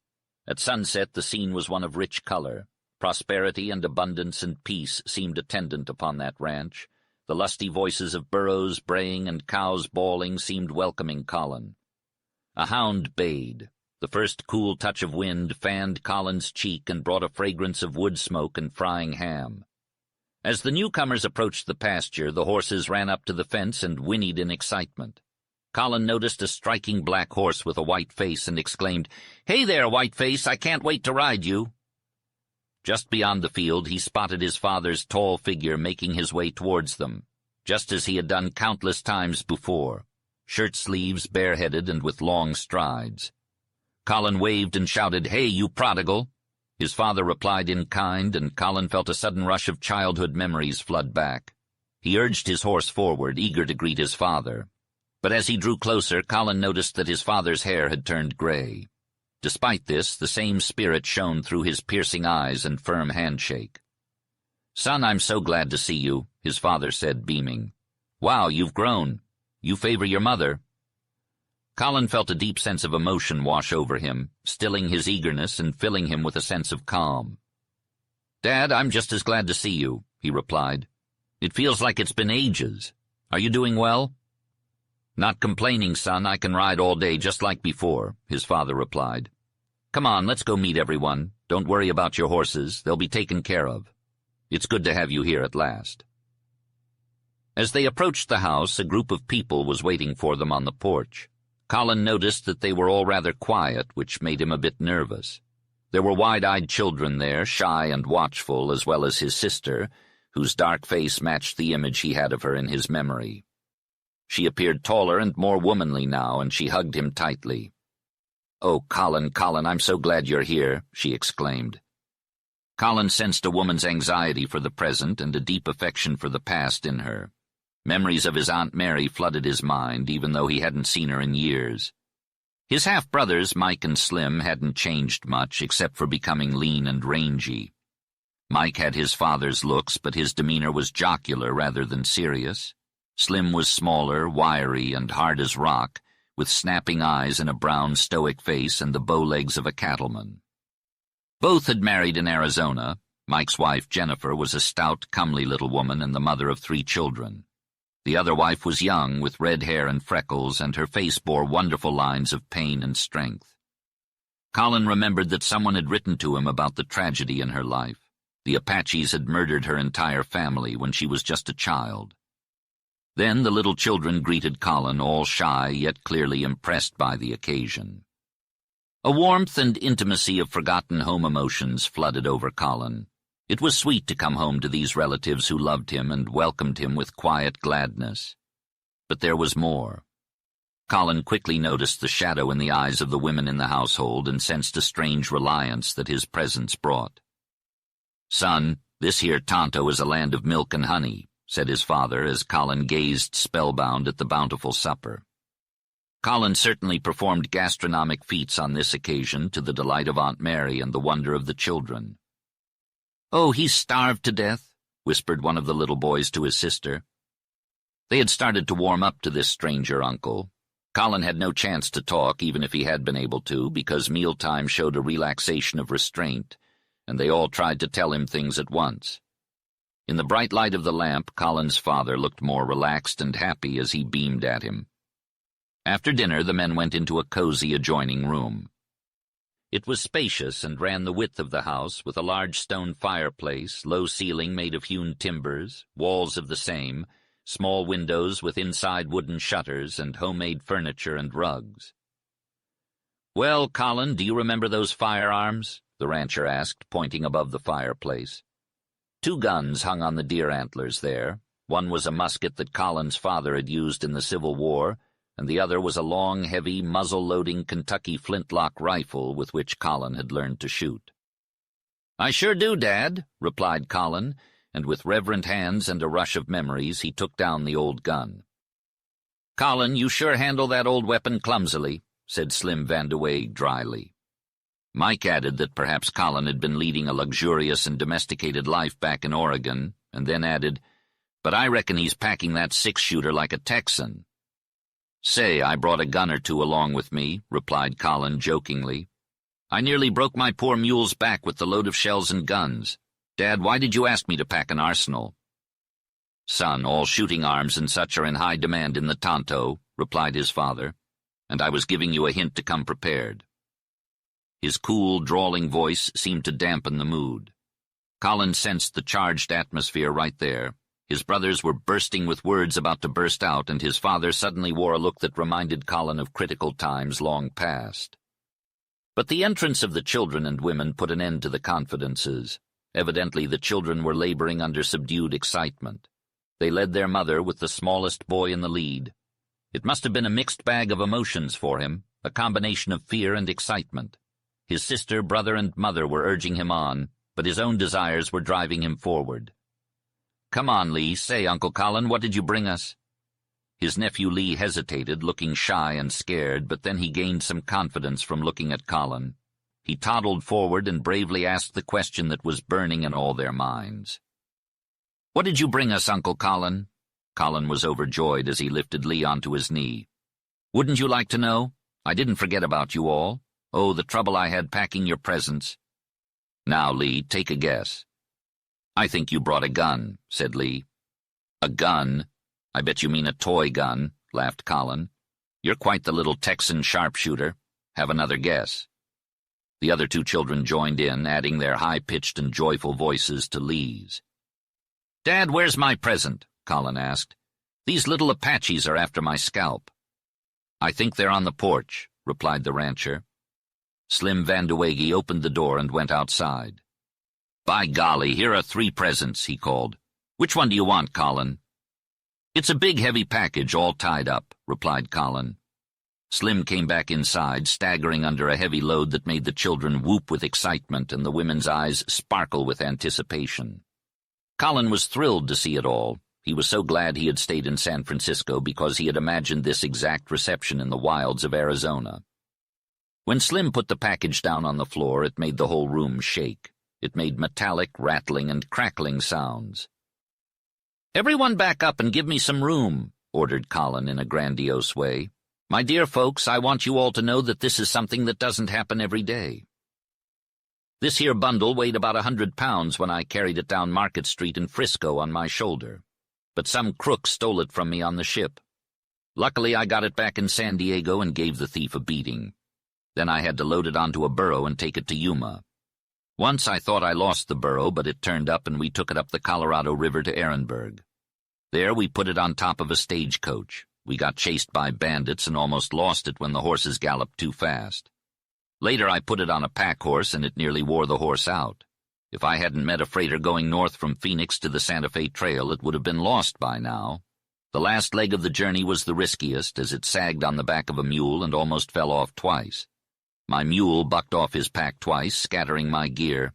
At sunset the scene was one of rich color. Prosperity and abundance and peace seemed attendant upon that ranch. The lusty voices of burros braying and cows bawling seemed welcoming Colin. A hound bayed. The first cool touch of wind fanned Colin's cheek and brought a fragrance of wood smoke and frying ham. As the newcomers approached the pasture, the horses ran up to the fence and whinnied in excitement. Colin noticed a striking black horse with a white face and exclaimed, "Hey there, Whiteface, I can't wait to ride you." Just beyond the field he spotted his father's tall figure making his way towards them, just as he had done countless times before, shirt-sleeves, bareheaded, and with long strides. Colin waved and shouted, "Hey, you prodigal!" His father replied in kind, and Colin felt a sudden rush of childhood memories flood back. He urged his horse forward, eager to greet his father. But as he drew closer, Colin noticed that his father's hair had turned gray. Despite this, the same spirit shone through his piercing eyes and firm handshake. "Son, I'm so glad to see you," his father said, beaming. "Wow, you've grown. You favor your mother." Colin felt a deep sense of emotion wash over him, stilling his eagerness and filling him with a sense of calm. "Dad, I'm just as glad to see you," he replied. "It feels like it's been ages. Are you doing well?" "Not complaining, son. I can ride all day just like before," his father replied. "Come on, let's go meet everyone. Don't worry about your horses. They'll be taken care of. It's good to have you here at last." As they approached the house, a group of people was waiting for them on the porch. Colin noticed that they were all rather quiet, which made him a bit nervous. There were wide-eyed children there, shy and watchful, as well as his sister, whose dark face matched the image he had of her in his memory. She appeared taller and more womanly now, and she hugged him tightly. "Oh, Colin, I'm so glad you're here," she exclaimed. Colin sensed a woman's anxiety for the present and a deep affection for the past in her. Memories of his Aunt Mary flooded his mind, even though he hadn't seen her in years. His half-brothers, Mike and Slim, hadn't changed much, except for becoming lean and rangy. Mike had his father's looks, but his demeanor was jocular rather than serious. Slim was smaller, wiry, and hard as rock, with snapping eyes and a brown, stoic face and the bow legs of a cattleman. Both had married in Arizona. Mike's wife, Jennifer, was a stout, comely little woman and the mother of 3 children. The other wife was young, with red hair and freckles, and her face bore wonderful lines of pain and strength. Colin remembered that someone had written to him about the tragedy in her life. The Apaches had murdered her entire family when she was just a child. Then the little children greeted Colin, all shy, yet clearly impressed by the occasion. A warmth and intimacy of forgotten home emotions flooded over Colin. It was sweet to come home to these relatives who loved him and welcomed him with quiet gladness. But there was more. Colin quickly noticed the shadow in the eyes of the women in the household and sensed a strange reliance that his presence brought. "Son, this here Tonto is a land of milk and honey," said his father as Colin gazed spellbound at the bountiful supper. Colin certainly performed gastronomic feats on this occasion to the delight of Aunt Mary and the wonder of the children. "Oh, he's starved to death," whispered one of the little boys to his sister. They had started to warm up to this stranger uncle. Colin had no chance to talk, even if he had been able to, because mealtime showed a relaxation of restraint, and they all tried to tell him things at once. In the bright light of the lamp, Colin's father looked more relaxed and happy as he beamed at him. After dinner, the men went into a cozy adjoining room. It was spacious and ran the width of the house, with a large stone fireplace, low ceiling made of hewn timbers, walls of the same, small windows with inside wooden shutters, and homemade furniture and rugs. "Well, Colin, do you remember those firearms?" the rancher asked, pointing above the fireplace. 2 guns hung on the deer antlers there. One was a musket that Colin's father had used in the Civil War, and the other was a long, heavy, muzzle-loading Kentucky flintlock rifle with which Colin had learned to shoot. "I sure do, Dad," replied Colin, and with reverent hands and a rush of memories he took down the old gun. "Colin, you sure handle that old weapon clumsily," said Slim Vandeweghe dryly. Mike added that perhaps Colin had been leading a luxurious and domesticated life back in Oregon, and then added, "But I reckon he's packing that 6-shooter like a Texan." "Say, I brought a gun or 2 along with me," replied Colin jokingly. "I nearly broke my poor mule's back with the load of shells and guns. Dad, why did you ask me to pack an arsenal?" "Son, all shooting arms and such are in high demand in the Tonto," replied his father, "and I was giving you a hint to come prepared." His cool, drawling voice seemed to dampen the mood. Colin sensed the charged atmosphere right there. His brothers were bursting with words about to burst out, and his father suddenly wore a look that reminded Colin of critical times long past. But the entrance of the children and women put an end to the confidences. Evidently the children were laboring under subdued excitement. They led their mother with the smallest boy in the lead. It must have been a mixed bag of emotions for him, a combination of fear and excitement. His sister, brother, and mother were urging him on, but his own desires were driving him forward. "Come on, Lee, say, Uncle Colin, what did you bring us?" His nephew Lee hesitated, looking shy and scared, but then he gained some confidence from looking at Colin. He toddled forward and bravely asked the question that was burning in all their minds. "What did you bring us, Uncle Colin?" Colin was overjoyed as he lifted Lee onto his knee. "Wouldn't you like to know? I didn't forget about you all. Oh, the trouble I had packing your presents." "Now, Lee, take a guess." "I think you brought a gun," said Lee. "A gun? I bet you mean a toy gun," laughed Colin. "You're quite the little Texan sharpshooter. Have another guess." The other 2 children joined in, adding their high-pitched and joyful voices to Lee's. "Dad, where's my present?" Colin asked. "These little Apaches are after my scalp." "I think they're on the porch," replied the rancher. Slim Vandeweghe opened the door and went outside. "By golly, here are 3 presents," he called. "Which one do you want, Colin?" "It's a big, heavy package, all tied up," replied Colin. Slim came back inside, staggering under a heavy load that made the children whoop with excitement and the women's eyes sparkle with anticipation. Colin was thrilled to see it all. He was so glad he had stayed in San Francisco because he had imagined this exact reception in the wilds of Arizona. When Slim put the package down on the floor, it made the whole room shake. It made metallic, rattling, and crackling sounds. "Everyone back up and give me some room," ordered Colin in a grandiose way. "My dear folks, I want you all to know that this is something that doesn't happen every day. This here bundle weighed about 100 pounds when I carried it down Market Street in Frisco on my shoulder, but some crook stole it from me on the ship. Luckily, I got it back in San Diego and gave the thief a beating. Then I had to load it onto a burro and take it to Yuma. Once I thought I lost the burro, but it turned up and we took it up the Colorado River to Ehrenberg. There we put it on top of a stagecoach. We got chased by bandits and almost lost it when the horses galloped too fast. Later I put it on a pack horse and it nearly wore the horse out. If I hadn't met a freighter going north from Phoenix to the Santa Fe Trail, it would have been lost by now. The last leg of the journey was the riskiest, as it sagged on the back of a mule and almost fell off twice. My mule bucked off his pack twice, scattering my gear.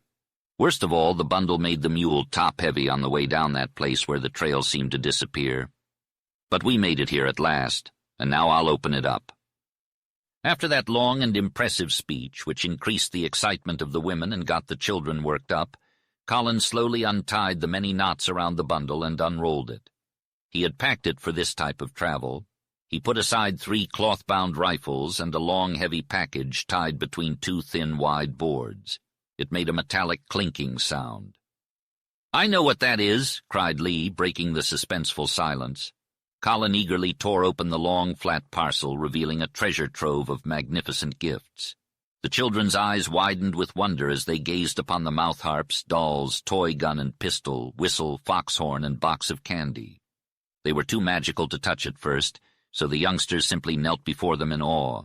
Worst of all, the bundle made the mule top-heavy on the way down that place where the trail seemed to disappear. But we made it here at last, and now I'll open it up. After that long and impressive speech, which increased the excitement of the women and got the children worked up, Colin slowly untied the many knots around the bundle and unrolled it. He had packed it for this type of travel. He put aside 3 cloth-bound rifles and a long, heavy package tied between 2 thin, wide boards. It made a metallic clinking sound. "I know what that is," cried Lee, breaking the suspenseful silence. Colin eagerly tore open the long, flat parcel, revealing a treasure trove of magnificent gifts. The children's eyes widened with wonder as they gazed upon the mouth-harps, dolls, toy gun and pistol, whistle, foxhorn, and box of candy. They were too magical to touch at first, so the youngsters simply knelt before them in awe.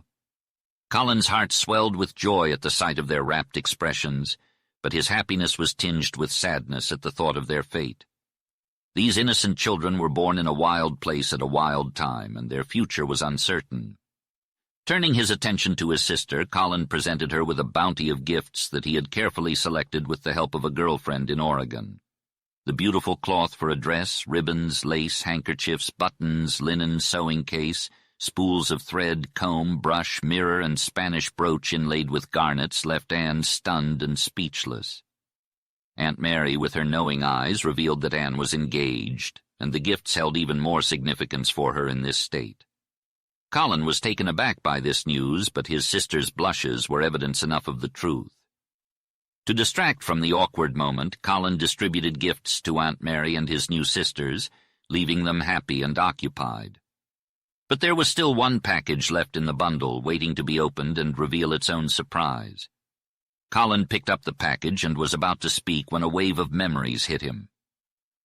Colin's heart swelled with joy at the sight of their rapt expressions, but his happiness was tinged with sadness at the thought of their fate. These innocent children were born in a wild place at a wild time, and their future was uncertain. Turning his attention to his sister, Colin presented her with a bounty of gifts that he had carefully selected with the help of a girlfriend in Oregon. The beautiful cloth for a dress, ribbons, lace, handkerchiefs, buttons, linen sewing case, spools of thread, comb, brush, mirror, and Spanish brooch inlaid with garnets left Anne stunned and speechless. Aunt Mary, with her knowing eyes, revealed that Anne was engaged, and the gifts held even more significance for her in this state. Colin was taken aback by this news, but his sister's blushes were evidence enough of the truth. To distract from the awkward moment, Colin distributed gifts to Aunt Mary and his new sisters, leaving them happy and occupied. But there was still one package left in the bundle, waiting to be opened and reveal its own surprise. Colin picked up the package and was about to speak when a wave of memories hit him.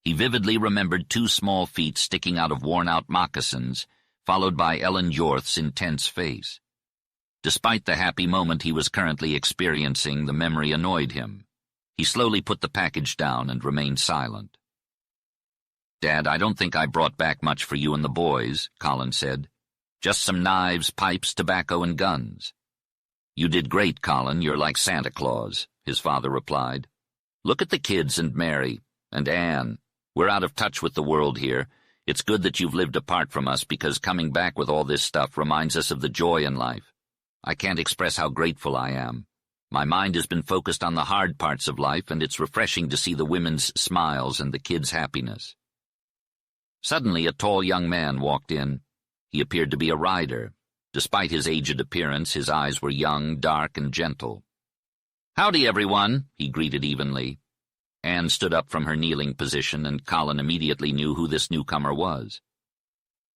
He vividly remembered 2 small feet sticking out of worn-out moccasins, followed by Ellen Jorth's intense face. Despite the happy moment he was currently experiencing, the memory annoyed him. He slowly put the package down and remained silent. "Dad, I don't think I brought back much for you and the boys," Colin said. "Just some knives, pipes, tobacco, and guns." "You did great, Colin. You're like Santa Claus," his father replied. "Look at the kids and Mary, and Anne. We're out of touch with the world here. It's good that you've lived apart from us, because coming back with all this stuff reminds us of the joy in life. I can't express how grateful I am. My mind has been focused on the hard parts of life, and it's refreshing to see the women's smiles and the kids' happiness." Suddenly, a tall young man walked in. He appeared to be a rider. Despite his aged appearance, his eyes were young, dark, and gentle. "Howdy, everyone," he greeted evenly. Anne stood up from her kneeling position, and Colin immediately knew who this newcomer was.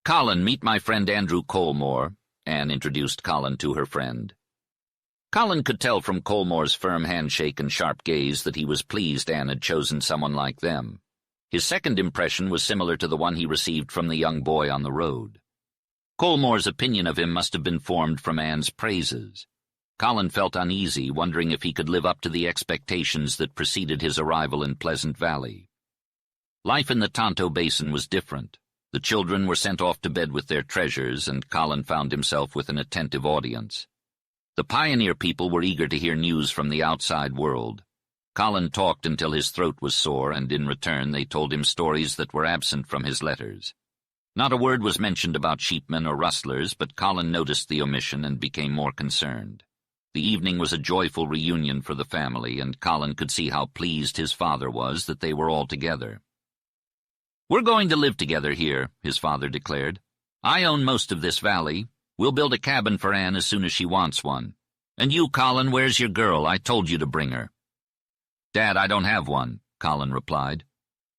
"Colin, meet my friend Andrew Colmore," Anne introduced Colin to her friend. Colin could tell from Colmore's firm handshake and sharp gaze that he was pleased Anne had chosen someone like them. His second impression was similar to the one he received from the young boy on the road. Colmore's opinion of him must have been formed from Anne's praises. Colin felt uneasy, wondering if he could live up to the expectations that preceded his arrival in Pleasant Valley. Life in the Tonto Basin was different. The children were sent off to bed with their treasures, and Colin found himself with an attentive audience. The pioneer people were eager to hear news from the outside world. Colin talked until his throat was sore, and in return they told him stories that were absent from his letters. Not a word was mentioned about sheepmen or rustlers, but Colin noticed the omission and became more concerned. The evening was a joyful reunion for the family, and Colin could see how pleased his father was that they were all together. "We're going to live together here," his father declared. "I own most of this valley. We'll build a cabin for Anne as soon as she wants one. And you, Colin, where's your girl? I told you to bring her." "Dad, I don't have one," Colin replied.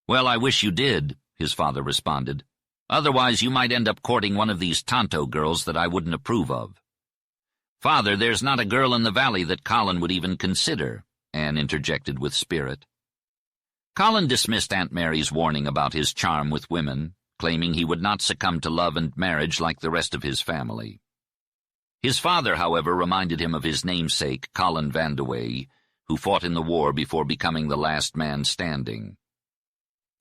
"Well, I wish you did," his father responded. "Otherwise you might end up courting one of these Tonto girls that I wouldn't approve of." "Father, there's not a girl in the valley that Colin would even consider," Anne interjected with spirit. Colin dismissed Aunt Mary's warning about his charm with women, claiming he would not succumb to love and marriage like the rest of his family. His father, however, reminded him of his namesake, Colin Vandeweghe, who fought in the war before becoming the last man standing.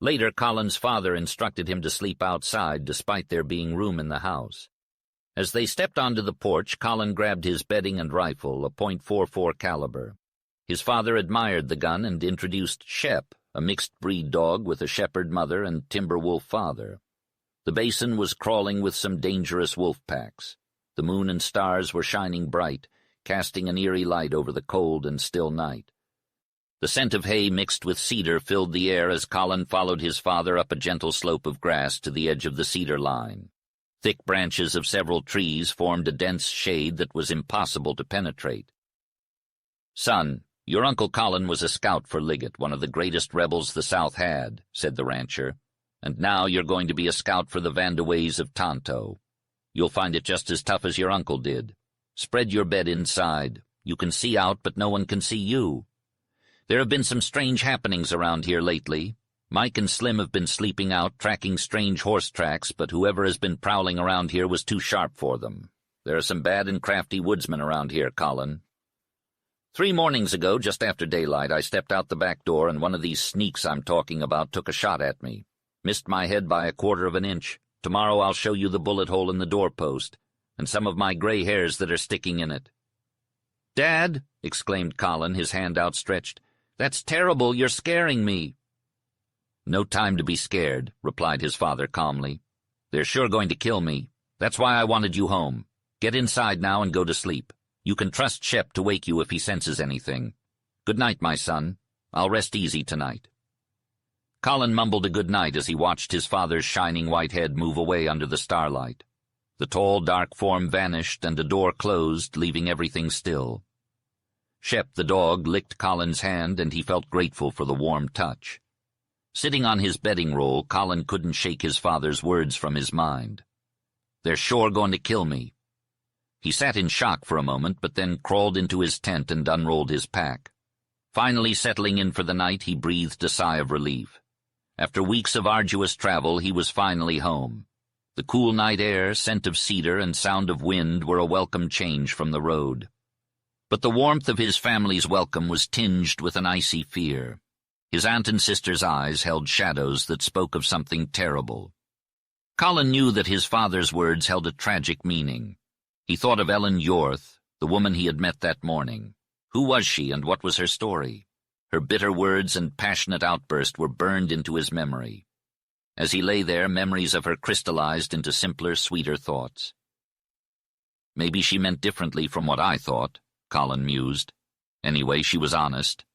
Later, Colin's father instructed him to sleep outside despite there being room in the house. As they stepped onto the porch, Colin grabbed his bedding and rifle, a .44 caliber. His father admired the gun and introduced Shep, a mixed-breed dog with a shepherd mother and timber wolf father. The basin was crawling with some dangerous wolf packs. The moon and stars were shining bright, casting an eerie light over the cold and still night. The scent of hay mixed with cedar filled the air as Colin followed his father up a gentle slope of grass to the edge of the cedar line. Thick branches of several trees formed a dense shade that was impossible to penetrate. "Son, your Uncle Colin was a scout for Liggett, one of the greatest rebels the South had," said the rancher. "And now you're going to be a scout for the Vandaways of Tonto. You'll find it just as tough as your uncle did. Spread your bed inside. You can see out, but no one can see you. There have been some strange happenings around here lately. Mike and Slim have been sleeping out, tracking strange horse tracks, but whoever has been prowling around here was too sharp for them. There are some bad and crafty woodsmen around here, Colin. 3 mornings ago, just after daylight, I stepped out the back door, and one of these sneaks I'm talking about took a shot at me. Missed my head by 1/4 of an inch. Tomorrow I'll show you the bullet hole in the doorpost, and some of my gray hairs that are sticking in it." "Dad," exclaimed Colin, his hand outstretched, "that's terrible. You're scaring me." "No time to be scared," replied his father calmly. "They're sure going to kill me. That's why I wanted you home. Get inside now and go to sleep. You can trust Shep to wake you if he senses anything. Good night, my son. I'll rest easy tonight." Colin mumbled a good night as he watched his father's shining white head move away under the starlight. The tall, dark form vanished, and the door closed, leaving everything still. Shep, the dog, licked Colin's hand, and he felt grateful for the warm touch. Sitting on his bedding roll, Colin couldn't shake his father's words from his mind. "They're sure going to kill me." He sat in shock for a moment, but then crawled into his tent and unrolled his pack. Finally settling in for the night, he breathed a sigh of relief. After weeks of arduous travel, he was finally home. The cool night air, scent of cedar, and sound of wind were a welcome change from the road. But the warmth of his family's welcome was tinged with an icy fear. His aunt and sister's eyes held shadows that spoke of something terrible. Colin knew that his father's words held a tragic meaning. He thought of Ellen Jorth, the woman he had met that morning. Who was she, and what was her story? Her bitter words and passionate outburst were burned into his memory. As he lay there, memories of her crystallized into simpler, sweeter thoughts. "Maybe she meant differently from what I thought," Colin mused. Anyway, she was honest.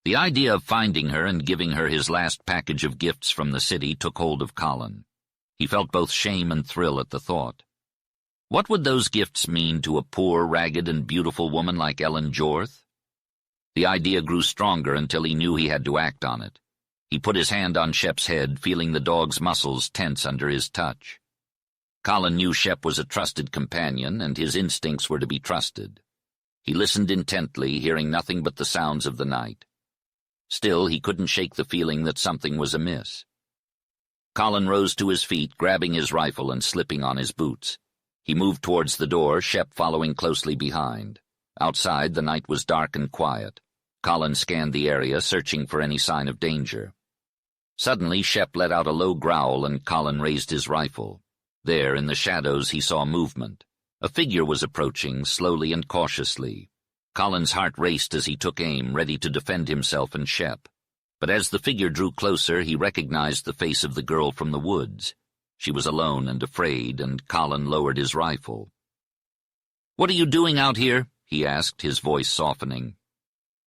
The idea of finding her and giving her his last package of gifts from the city took hold of Colin. He felt both shame and thrill at the thought. What would those gifts mean to a poor, ragged, and beautiful woman like Ellen Jorth? The idea grew stronger until he knew he had to act on it. He put his hand on Shep's head, feeling the dog's muscles tense under his touch. Colin knew Shep was a trusted companion, and his instincts were to be trusted. He listened intently, hearing nothing but the sounds of the night. Still, he couldn't shake the feeling that something was amiss. Colin rose to his feet, grabbing his rifle and slipping on his boots. He moved towards the door, Shep following closely behind. Outside, the night was dark and quiet. Colin scanned the area, searching for any sign of danger. Suddenly, Shep let out a low growl, and Colin raised his rifle. There, in the shadows, he saw movement. A figure was approaching, slowly and cautiously. Colin's heart raced as he took aim, ready to defend himself and Shep. But as the figure drew closer, he recognized the face of the girl from the woods. She was alone and afraid, and Colin lowered his rifle. "What are you doing out here?" he asked, his voice softening.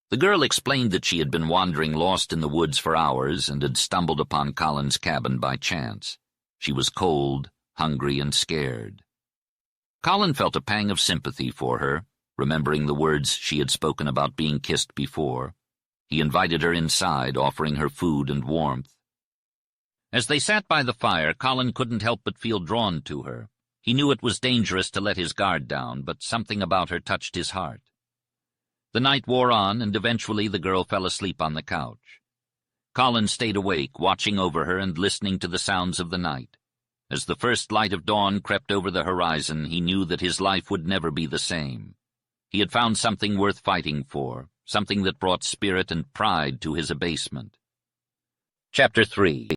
The girl explained that she had been wandering lost in the woods for hours and had stumbled upon Colin's cabin by chance. She was cold, hungry, and scared. Colin felt a pang of sympathy for her, remembering the words she had spoken about being kissed before. He invited her inside, offering her food and warmth. As they sat by the fire, Colin couldn't help but feel drawn to her. He knew it was dangerous to let his guard down, but something about her touched his heart. The night wore on, and eventually the girl fell asleep on the couch. Colin stayed awake, watching over her and listening to the sounds of the night. As the first light of dawn crept over the horizon, he knew that his life would never be the same. He had found something worth fighting for, something that brought spirit and pride to his abasement. Chapter 3